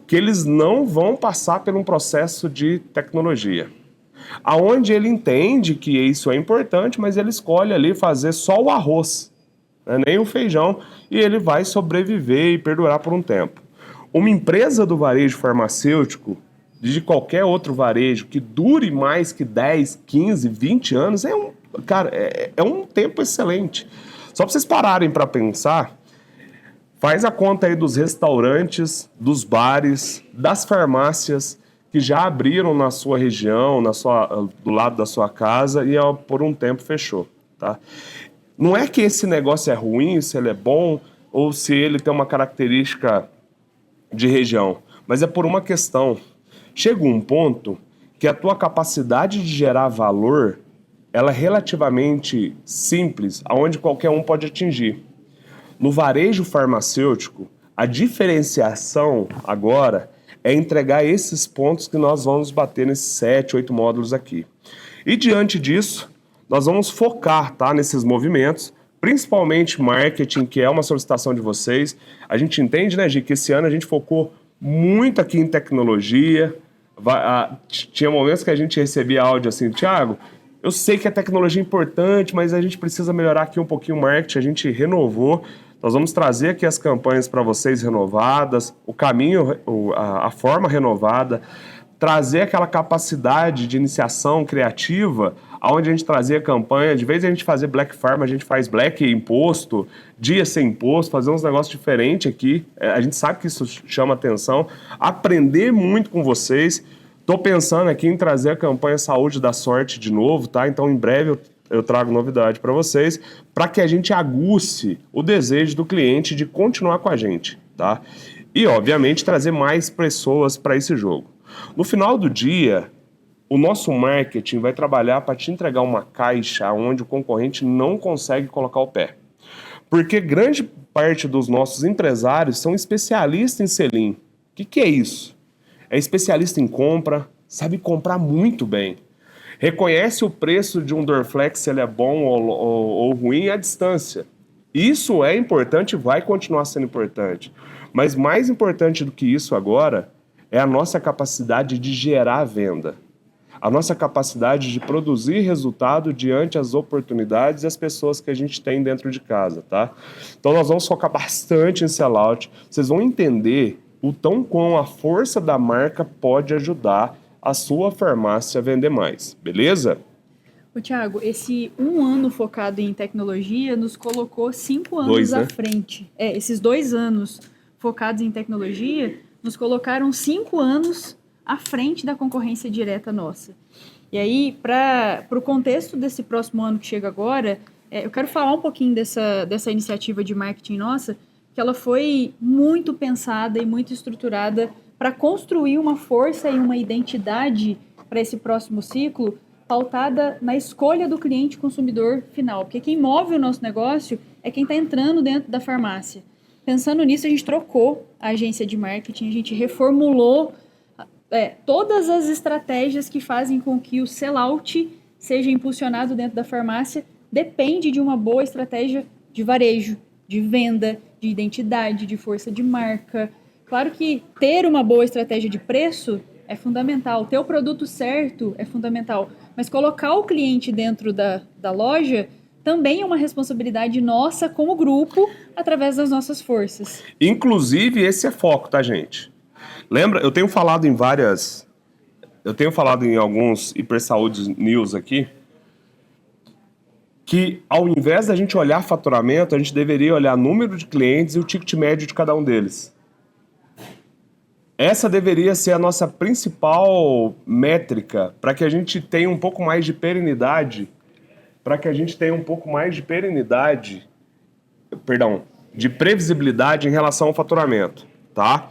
que eles não vão passar por um processo de tecnologia. Aonde ele entende que isso é importante, mas ele escolhe ali fazer só o arroz, né? Nem o feijão, e ele vai sobreviver e perdurar por um tempo. Uma empresa do varejo farmacêutico, de qualquer outro varejo, que dure mais que 10, 15, 20 anos, é um tempo excelente. Só para vocês pararem para pensar, faz a conta aí dos restaurantes, dos bares, das farmácias que já abriram na sua região, do lado da sua casa e por um tempo fechou, tá? Não é que esse negócio é ruim, se ele é bom ou se ele tem uma característica de região, mas é por uma questão. Chega um ponto que a tua capacidade de gerar valor ela é relativamente simples, aonde qualquer um pode atingir. No varejo farmacêutico, a diferenciação agora é entregar esses pontos que nós vamos bater nesses 7, 8 módulos aqui. E diante disso, nós vamos focar, tá, nesses movimentos, principalmente marketing, que é uma solicitação de vocês. A gente entende, né, Gi, que esse ano a gente focou muito aqui em tecnologia. Tinha momentos que a gente recebia áudio assim, Thiago, eu sei que a tecnologia é importante, mas a gente precisa melhorar aqui um pouquinho o marketing, a gente renovou. Nós vamos trazer aqui as campanhas para vocês renovadas, o caminho, a forma renovada, trazer aquela capacidade de iniciação criativa, onde a gente trazia campanha, de vez em a gente fazer Black Farm, a gente faz Black imposto, dia sem imposto, fazer uns negócios diferentes aqui. A gente sabe que isso chama atenção. Aprender muito com vocês. Estou pensando aqui em trazer a campanha Saúde da Sorte de novo, tá? Então, em breve eu trago novidade para vocês, para que a gente aguce o desejo do cliente de continuar com a gente, tá? E, obviamente, trazer mais pessoas para esse jogo. No final do dia, o nosso marketing vai trabalhar para te entregar uma caixa onde o concorrente não consegue colocar o pé. Porque grande parte dos nossos empresários são especialistas em selim. O que é isso? É especialista em compra, sabe comprar muito bem. Reconhece o preço de um Dorflex, se ele é bom ou ruim, à distância. Isso é importante e vai continuar sendo importante. Mas mais importante do que isso agora é a nossa capacidade de gerar venda. A nossa capacidade de produzir resultado diante as oportunidades e as pessoas que a gente tem dentro de casa, tá? Então nós vamos focar bastante em sellout. Vocês vão entender o tão quão a força da marca pode ajudar a sua farmácia vender mais, beleza? Ô, Thiago, esse 1 ano focado em tecnologia nos colocou 5 anos à frente. Esses 2 anos focados em tecnologia nos colocaram 5 anos à frente da concorrência direta nossa. E aí, para o contexto desse próximo ano que chega agora, eu quero falar um pouquinho dessa iniciativa de marketing nossa, que ela foi muito pensada e muito estruturada para construir uma força e uma identidade para esse próximo ciclo, pautada na escolha do cliente consumidor final. Porque quem move o nosso negócio é quem está entrando dentro da farmácia. Pensando nisso, a gente trocou a agência de marketing, a gente reformulou todas as estratégias que fazem com que o sell-out seja impulsionado dentro da farmácia. Depende de uma boa estratégia de varejo, de venda, de identidade, de força de marca. Claro que ter uma boa estratégia de preço é fundamental, ter o produto certo é fundamental, mas colocar o cliente dentro da loja também é uma responsabilidade nossa como grupo, através das nossas forças. Inclusive, esse é foco, tá, gente? Lembra, eu tenho falado em alguns Hipersaúde News aqui, que ao invés da gente olhar faturamento, a gente deveria olhar número de clientes e o ticket médio de cada um deles. Essa deveria ser a nossa principal métrica para que a gente tenha um pouco mais de perenidade, de previsibilidade em relação ao faturamento, tá?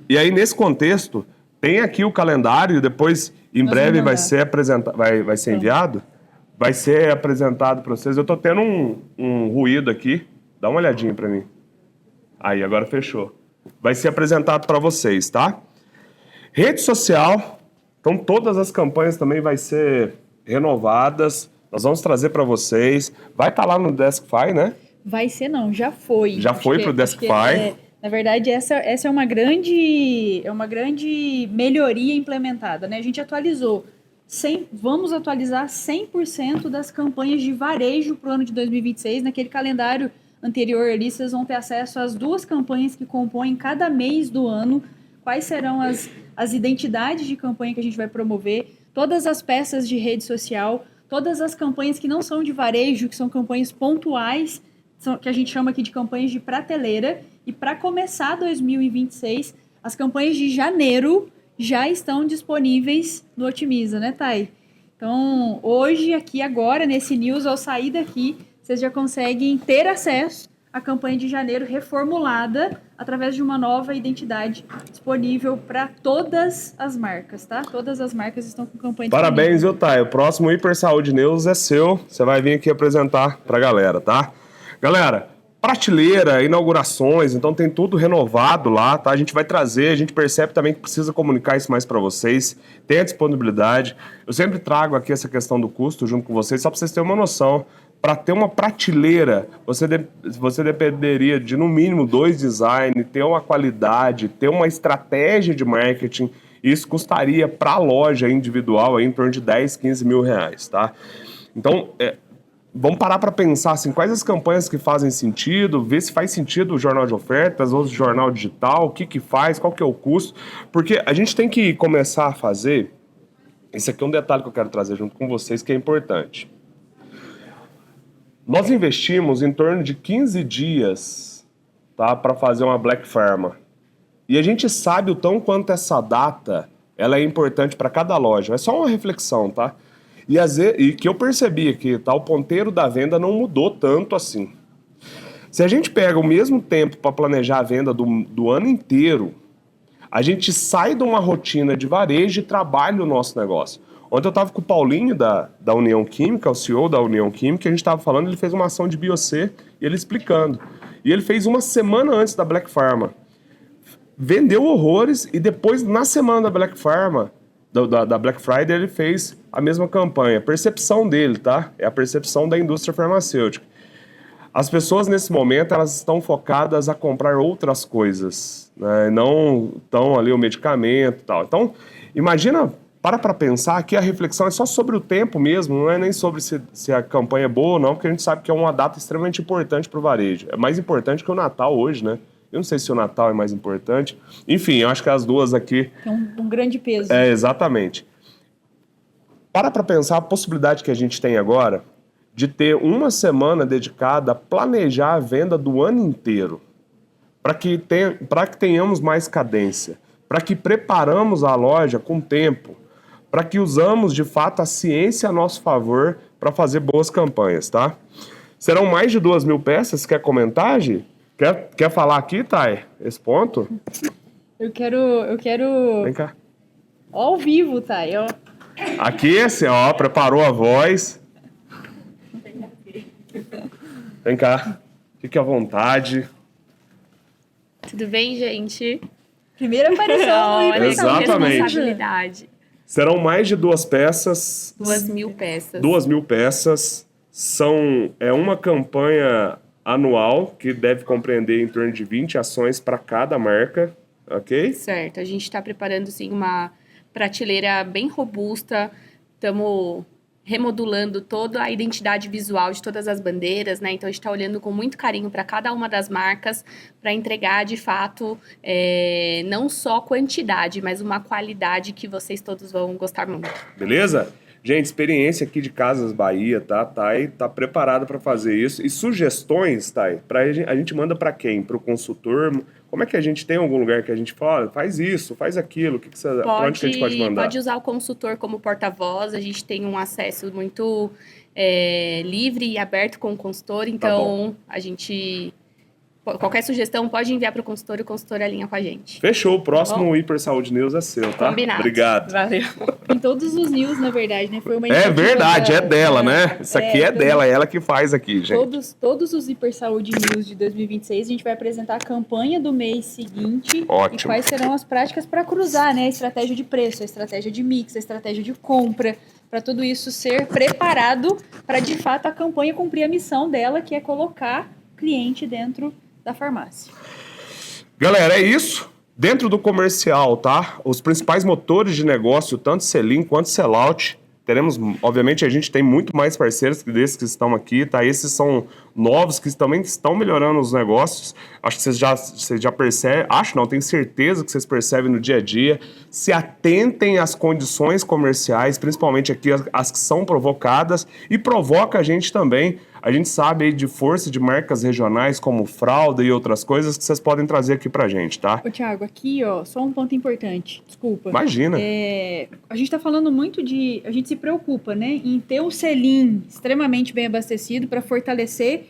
E aí, nesse contexto, tem aqui o calendário, depois, em breve, vai ser apresentado, vai ser enviado, vai ser apresentado para vocês. Eu tô tendo um ruído aqui, dá uma olhadinha para mim. Aí, agora fechou. Vai ser apresentado para vocês, tá? Rede social, então todas as campanhas também vai ser renovadas, nós vamos trazer para vocês. Vai estar lá no Deskify, né? Vai ser não, já foi. Já foi para o Deskify. Na verdade, essa é uma grande melhoria implementada, né? A gente atualizou. Vamos atualizar 100% das campanhas de varejo para o ano de 2026. Naquele calendário anterior ali, vocês vão ter acesso às 2 campanhas que compõem cada mês do ano, quais serão as identidades de campanha que a gente vai promover, todas as peças de rede social, todas as campanhas que não são de varejo, que são campanhas pontuais, que a gente chama aqui de campanhas de prateleira. E para começar 2026, as campanhas de janeiro já estão disponíveis no Otimiza, né, Thay? Então, hoje, aqui, agora, nesse news, ao sair daqui, vocês já conseguem ter acesso à campanha de janeiro reformulada através de uma nova identidade disponível para todas as marcas, tá? Todas as marcas estão com campanha disponível. Parabéns, viu, Thay? O próximo Hipersaúde News é seu. Você vai vir aqui apresentar para a galera, tá? Galera, prateleira, inaugurações, então tem tudo renovado lá, tá? A gente vai trazer, a gente percebe também que precisa comunicar isso mais para vocês, tem a disponibilidade. Eu sempre trago aqui essa questão do custo junto com vocês, só para vocês terem uma noção. Para ter uma prateleira, você dependeria de, no mínimo, 2 designs, ter uma qualidade, ter uma estratégia de marketing. Isso custaria para a loja individual aí, em torno de 10, 15 mil reais, tá? Então, vamos parar para pensar assim, quais as campanhas que fazem sentido, ver se faz sentido o jornal de ofertas ou o jornal digital, o que faz, qual que é o custo. Porque a gente tem que começar a fazer... Esse aqui é um detalhe que eu quero trazer junto com vocês que é importante. Nós investimos em torno de 15 dias, tá, para fazer uma Black Pharma. E a gente sabe o tão quanto essa data ela é importante para cada loja. É só uma reflexão, tá? E que eu percebi que o ponteiro da venda não mudou tanto assim. Se a gente pega o mesmo tempo para planejar a venda do ano inteiro, a gente sai de uma rotina de varejo e trabalha o nosso negócio. Ontem eu estava com o Paulinho da União Química, o CEO da União Química, e a gente estava falando, ele fez uma ação de BioC, e ele explicando. E ele fez uma semana antes da Black Pharma. Vendeu horrores, e depois, na semana da Black Pharma, da Black Friday, ele fez a mesma campanha. Percepção dele, tá? É a percepção da indústria farmacêutica. As pessoas, nesse momento, elas estão focadas a comprar outras coisas, né? Não estão ali o medicamento e tal. Então, imagina... Para pensar que a reflexão é só sobre o tempo mesmo, não é nem sobre se a campanha é boa ou não, porque a gente sabe que é uma data extremamente importante para o varejo. É mais importante que o Natal hoje, né? Eu não sei se o Natal é mais importante. Enfim, eu acho que as duas aqui... Tem um grande peso. Exatamente. para pensar a possibilidade que a gente tem agora de ter uma semana dedicada a planejar a venda do ano inteiro, para que tenhamos mais cadência, para que preparamos a loja com tempo, para que usamos de fato a ciência a nosso favor para fazer boas campanhas, tá? Serão mais de 2.000 peças, quer comentar, Gi? Quer falar aqui, Thay, esse ponto? Eu quero... Vem cá. Ao vivo, Thay, ó. Aqui, assim, ó, preparou a voz. Vem cá, fique à vontade. Tudo bem, gente? Primeira aparição. Olha, exatamente. Responsabilidade. Serão mais de 2 peças. 2.000 peças. 2.000 peças. É uma campanha anual que deve compreender em torno de 20 ações para cada marca, ok? Certo. A gente está preparando, sim, uma prateleira bem robusta. Estamos remodulando toda a identidade visual de todas as bandeiras, né? Então, a gente está olhando com muito carinho para cada uma das marcas para entregar, de fato, não só quantidade, mas uma qualidade que vocês todos vão gostar muito. Beleza? Gente, experiência aqui de Casas Bahia, tá? Thay tá preparada para fazer isso. E sugestões, Thay, a gente manda para quem? Para o consultor? Como é que a gente tem algum lugar que a gente fala, faz isso, faz aquilo, pra onde que a gente pode mandar? Pode usar o consultor como porta-voz, a gente tem um acesso muito livre e aberto com o consultor, então a gente... Qualquer sugestão pode enviar para o consultor alinha com a gente. Fechou, o próximo Hiper Saúde News é seu, tá? Combinado. Obrigado. Valeu. Em todos os news, na verdade, né? Foi uma É verdade, é dela, né? né? Isso aqui é dela, é ela que faz aqui, gente. Todos os Hiper Saúde News de 2026, a gente vai apresentar a campanha do mês seguinte. Ótimo. E quais serão as práticas para cruzar, né? A estratégia de preço, a estratégia de mix, a estratégia de compra, para tudo isso ser preparado para, de fato, a campanha cumprir a missão dela, que é colocar o cliente dentro da farmácia. Galera, é isso. Dentro do comercial, tá? Os principais motores de negócio, tanto sell-in quanto sell-out, teremos, obviamente, a gente tem muito mais parceiros desses que estão aqui, tá? Esses são novos que também estão melhorando os negócios. Acho que vocês já percebem, tenho certeza que vocês percebem no dia a dia. Se atentem às condições comerciais, principalmente aqui as que são provocadas, e provoca a gente também. A gente sabe aí de força de marcas regionais como fralda e outras coisas que vocês podem trazer aqui pra gente, tá? Ô, Thiago, aqui, ó, só um ponto importante. Desculpa. Imagina. A gente tá falando muito de... A gente se preocupa, né, em ter um sell-in extremamente bem abastecido para fortalecer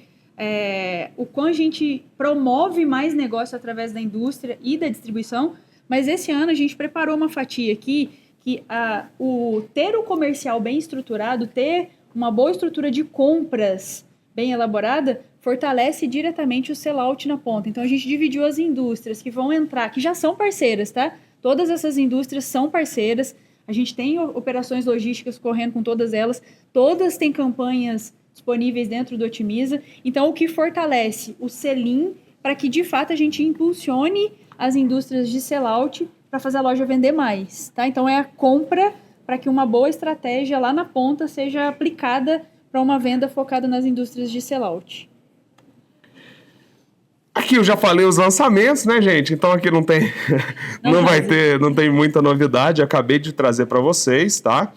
o quão a gente promove mais negócio através da indústria e da distribuição. Mas esse ano a gente preparou uma fatia aqui que ter o comercial bem estruturado, ter uma boa estrutura de compras bem elaborada, fortalece diretamente o sell-out na ponta. Então, a gente dividiu as indústrias que vão entrar, que já são parceiras, tá? Todas essas indústrias são parceiras. A gente tem operações logísticas correndo com todas elas. Todas têm campanhas disponíveis dentro do Otimiza. Então, o que fortalece o sell-in para que, de fato, a gente impulsione as indústrias de sell-out para fazer a loja vender mais, tá? Então, é a compra para que uma boa estratégia lá na ponta seja aplicada para uma venda focada nas indústrias de sell-out. Aqui eu já falei os lançamentos, né, gente? Então aqui não tem não tem muita novidade, acabei de trazer para vocês, tá?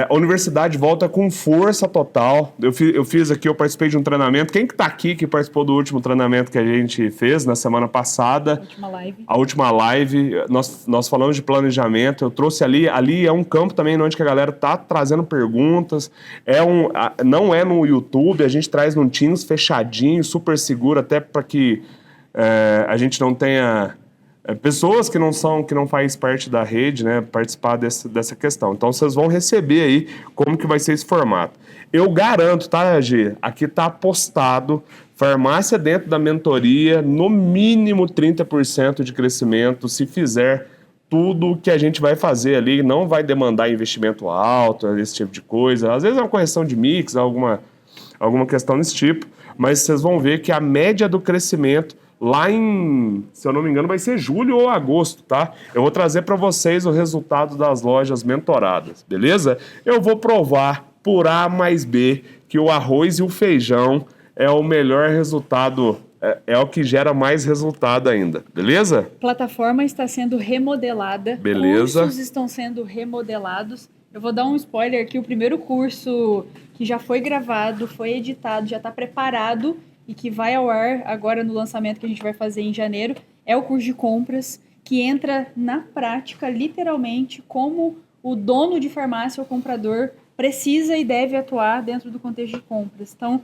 A universidade volta com força total. Eu participei de um treinamento. Quem que tá aqui que participou do último treinamento que a gente fez na semana passada? A última live. Nós falamos de planejamento. Eu trouxe ali é um campo também onde que a galera tá trazendo perguntas. Não é no YouTube, a gente traz num Teams fechadinho, super seguro, até para que a gente não tenha... pessoas que não faz parte da rede, né, participar dessa questão. Então, vocês vão receber aí como que vai ser esse formato. Eu garanto, tá, Gi? Aqui tá apostado, farmácia dentro da mentoria, no mínimo 30% de crescimento, se fizer tudo que a gente vai fazer ali, não vai demandar investimento alto, esse tipo de coisa. Às vezes é uma correção de mix, alguma questão desse tipo, mas vocês vão ver que a média do crescimento lá em, se eu não me engano, vai ser julho ou agosto, tá? Eu vou trazer para vocês o resultado das lojas mentoradas, beleza? Eu vou provar por A mais B que o arroz e o feijão é o melhor resultado, é o que gera mais resultado ainda, beleza? A plataforma está sendo remodelada, beleza. Cursos estão sendo remodelados Eu vou dar um spoiler aqui, o primeiro curso que já foi gravado, foi editado, já está preparado e que vai ao ar agora no lançamento que a gente vai fazer em janeiro, é o curso de compras, que entra na prática, literalmente, como o dono de farmácia ou comprador precisa e deve atuar dentro do contexto de compras. Então,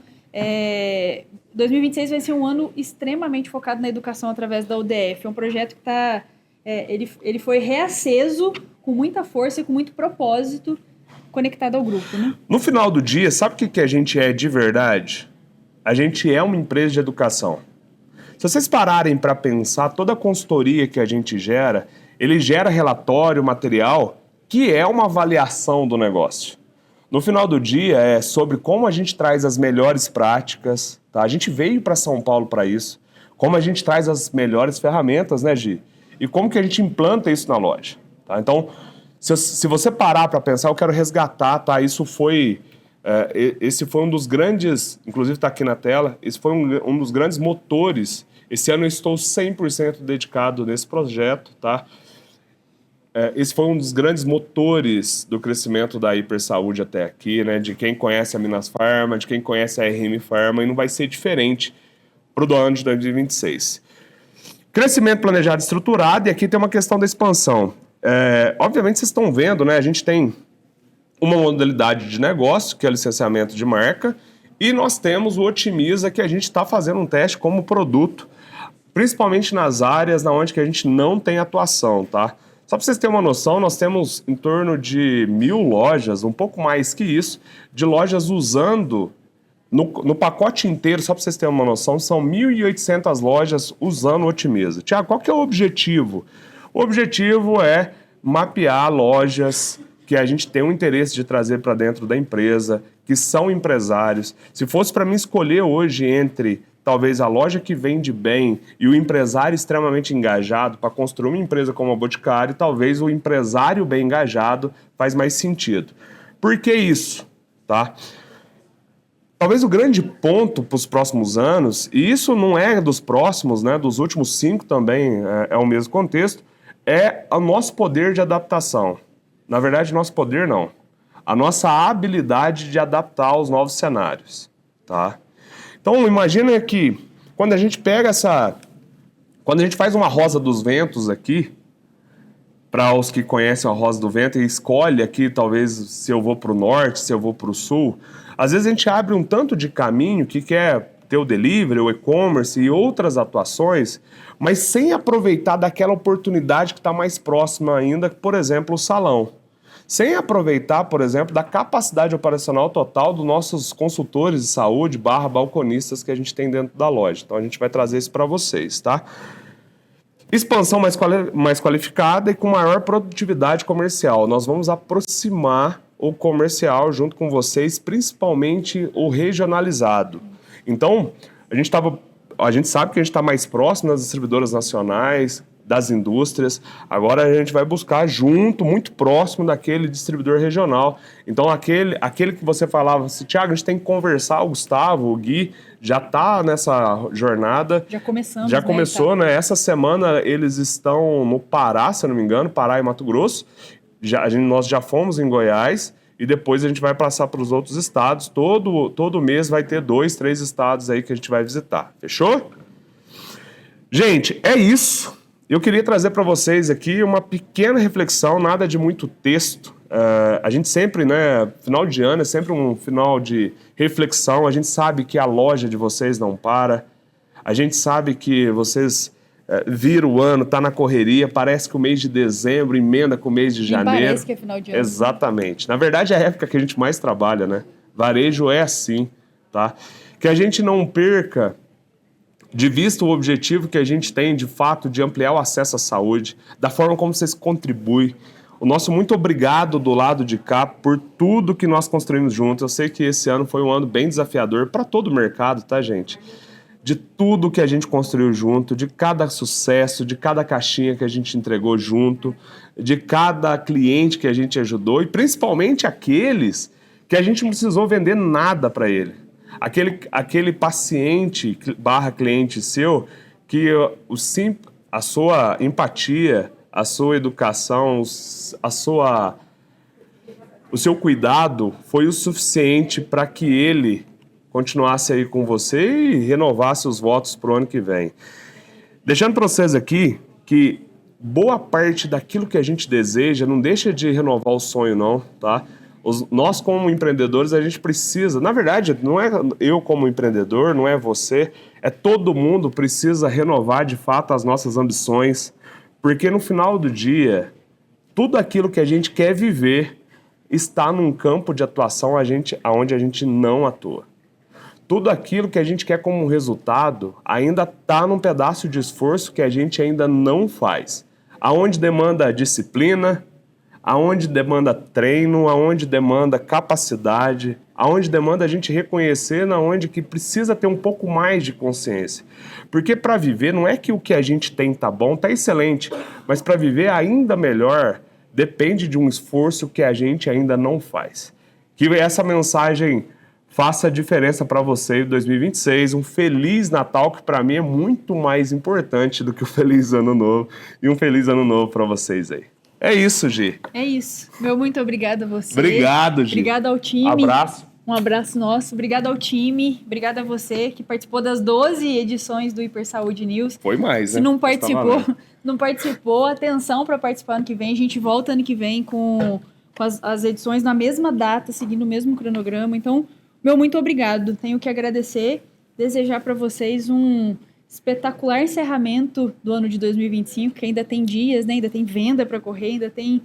2026 vai ser um ano extremamente focado na educação através da UDF. É um projeto que está... ele foi reaceso, com muita força e com muito propósito, conectado ao grupo, né? No final do dia, sabe o que a gente é de verdade? A gente é uma empresa de educação. Se vocês pararem para pensar, toda a consultoria que a gente gera, ele gera relatório, material, que é uma avaliação do negócio. No final do dia, é sobre como a gente traz as melhores práticas, tá? A gente veio para São Paulo para isso. Como a gente traz as melhores ferramentas, né, Gi? E como que a gente implanta isso na loja, tá? Então, se você parar para pensar, eu quero resgatar, tá? Isso foi... esse foi um dos grandes... Inclusive está aqui na tela. Esse foi um dos grandes motores. Esse ano eu estou 100% dedicado nesse projeto, tá? Esse foi um dos grandes motores do crescimento da Hipersaúde até aqui, né? De quem conhece a Minas Farma, de quem conhece a RM Farma, e não vai ser diferente para o ano de 2026. Crescimento planejado e estruturado, e aqui tem uma questão da expansão. Obviamente vocês estão vendo, né? A gente tem uma modalidade de negócio, que é o licenciamento de marca, e nós temos o Otimiza, que a gente está fazendo um teste como produto, principalmente nas áreas onde que a gente não tem atuação, tá? Só para vocês terem uma noção, nós temos em torno de 1.000 lojas, um pouco mais que isso, de lojas usando, no pacote inteiro, só para vocês terem uma noção, são 1.800 lojas usando o Otimiza. Tiago, qual que é o objetivo? O objetivo é mapear lojas que a gente tem um interesse de trazer para dentro da empresa, que são empresários. Se fosse para mim escolher hoje entre talvez a loja que vende bem e o empresário extremamente engajado para construir uma empresa como a Boticário, talvez o empresário bem engajado faz mais sentido. Por que isso? Tá? Talvez o grande ponto para os próximos anos, e isso não é dos próximos, né, dos últimos 5 também é o mesmo contexto, é o nosso poder de adaptação. Na verdade, nosso poder não. A nossa habilidade de adaptar aos novos cenários, tá? Então, imagina que quando a gente pega quando a gente faz uma rosa dos ventos aqui, para os que conhecem a rosa do vento e escolhe aqui, talvez, se eu vou para o norte, se eu vou para o sul, às vezes a gente abre um tanto de caminho que quer ter o delivery, o e-commerce e outras atuações, mas sem aproveitar daquela oportunidade que está mais próxima ainda, por exemplo, o salão. Sem aproveitar, por exemplo, da capacidade operacional total dos nossos consultores de saúde / balconistas que a gente tem dentro da loja. Então a gente vai trazer isso para vocês, tá? Expansão mais qualificada e com maior produtividade comercial. Nós vamos aproximar o comercial junto com vocês, principalmente o regionalizado. Então, a gente sabe que a gente está mais próximo das distribuidoras nacionais, das indústrias. Agora a gente vai buscar junto, muito próximo daquele distribuidor regional. Então, aquele que você falava assim, Tiago, a gente tem que conversar, o Gustavo, o Gui, já está nessa jornada. Já começamos, Já começou, né? Essa semana eles estão no Pará, se eu não me engano, Pará e Mato Grosso. Nós já fomos em Goiás e depois a gente vai passar para os outros estados. Todo mês vai ter 2, 3 estados aí que a gente vai visitar. Fechou? Gente, é isso. Eu queria trazer para vocês aqui uma pequena reflexão, nada de muito texto. A gente sempre, né, final de ano é sempre um final de reflexão. A gente sabe que a loja de vocês não para. A gente sabe que vocês viram o ano, tá na correria. Parece que o mês de dezembro emenda com o mês de janeiro. Parece que é final de ano. Exatamente. Na verdade, é a época que a gente mais trabalha, né? Varejo é assim, tá? Que a gente não perca de vista o objetivo que a gente tem, de fato, de ampliar o acesso à saúde, da forma como vocês contribuem. O nosso muito obrigado do lado de cá por tudo que nós construímos juntos. Eu sei que esse ano foi um ano bem desafiador para todo o mercado, tá, gente? De tudo que a gente construiu junto, de cada sucesso, de cada caixinha que a gente entregou junto, de cada cliente que a gente ajudou e principalmente aqueles que a gente não precisou vender nada para ele. Aquele paciente / cliente seu que a sua empatia, a sua educação, o seu cuidado foi o suficiente para que ele continuasse aí com você e renovasse os votos para o ano que vem. Deixando para vocês aqui que boa parte daquilo que a gente deseja não deixa de renovar o sonho, não, tá? Nós, como empreendedores, a gente precisa... Na verdade, não é eu como empreendedor, não é você, é todo mundo precisa renovar, de fato, as nossas ambições, porque no final do dia, tudo aquilo que a gente quer viver está num campo de atuação onde a gente não atua. Tudo aquilo que a gente quer como resultado ainda está num pedaço de esforço que a gente ainda não faz. Aonde demanda disciplina, aonde demanda treino, aonde demanda capacidade, aonde demanda a gente reconhecer aonde que precisa ter um pouco mais de consciência. Porque para viver não é que o que a gente tem tá bom, tá excelente, mas para viver ainda melhor depende de um esforço que a gente ainda não faz. Que essa mensagem faça a diferença para você em 2026. Um Feliz Natal, que para mim é muito mais importante do que o Feliz Ano Novo. E um Feliz Ano Novo para vocês aí. É isso, Gi. É isso. Meu muito obrigado a você. Obrigado, Gi. Obrigado ao time. Abraço. Um abraço nosso. Obrigado ao time. Obrigado a você que participou das 12 edições do Hiper Saúde News. Foi mais, né? Se não participou, atenção para participar ano que vem. A gente volta ano que vem com as edições na mesma data, seguindo o mesmo cronograma. Então, meu muito obrigado. Tenho que agradecer, desejar para vocês um espetacular encerramento do ano de 2025, que ainda tem dias, né? Ainda tem venda para correr, ainda tem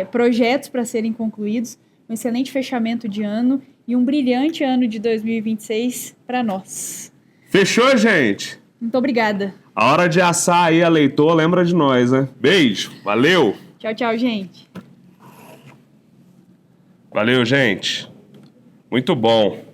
projetos para serem concluídos. Um excelente fechamento de ano e um brilhante ano de 2026 para nós. Fechou, gente? Muito obrigada. A hora de assar aí a Leitor, lembra de nós, né? Beijo, valeu! Tchau, tchau, gente. Valeu, gente. Muito bom.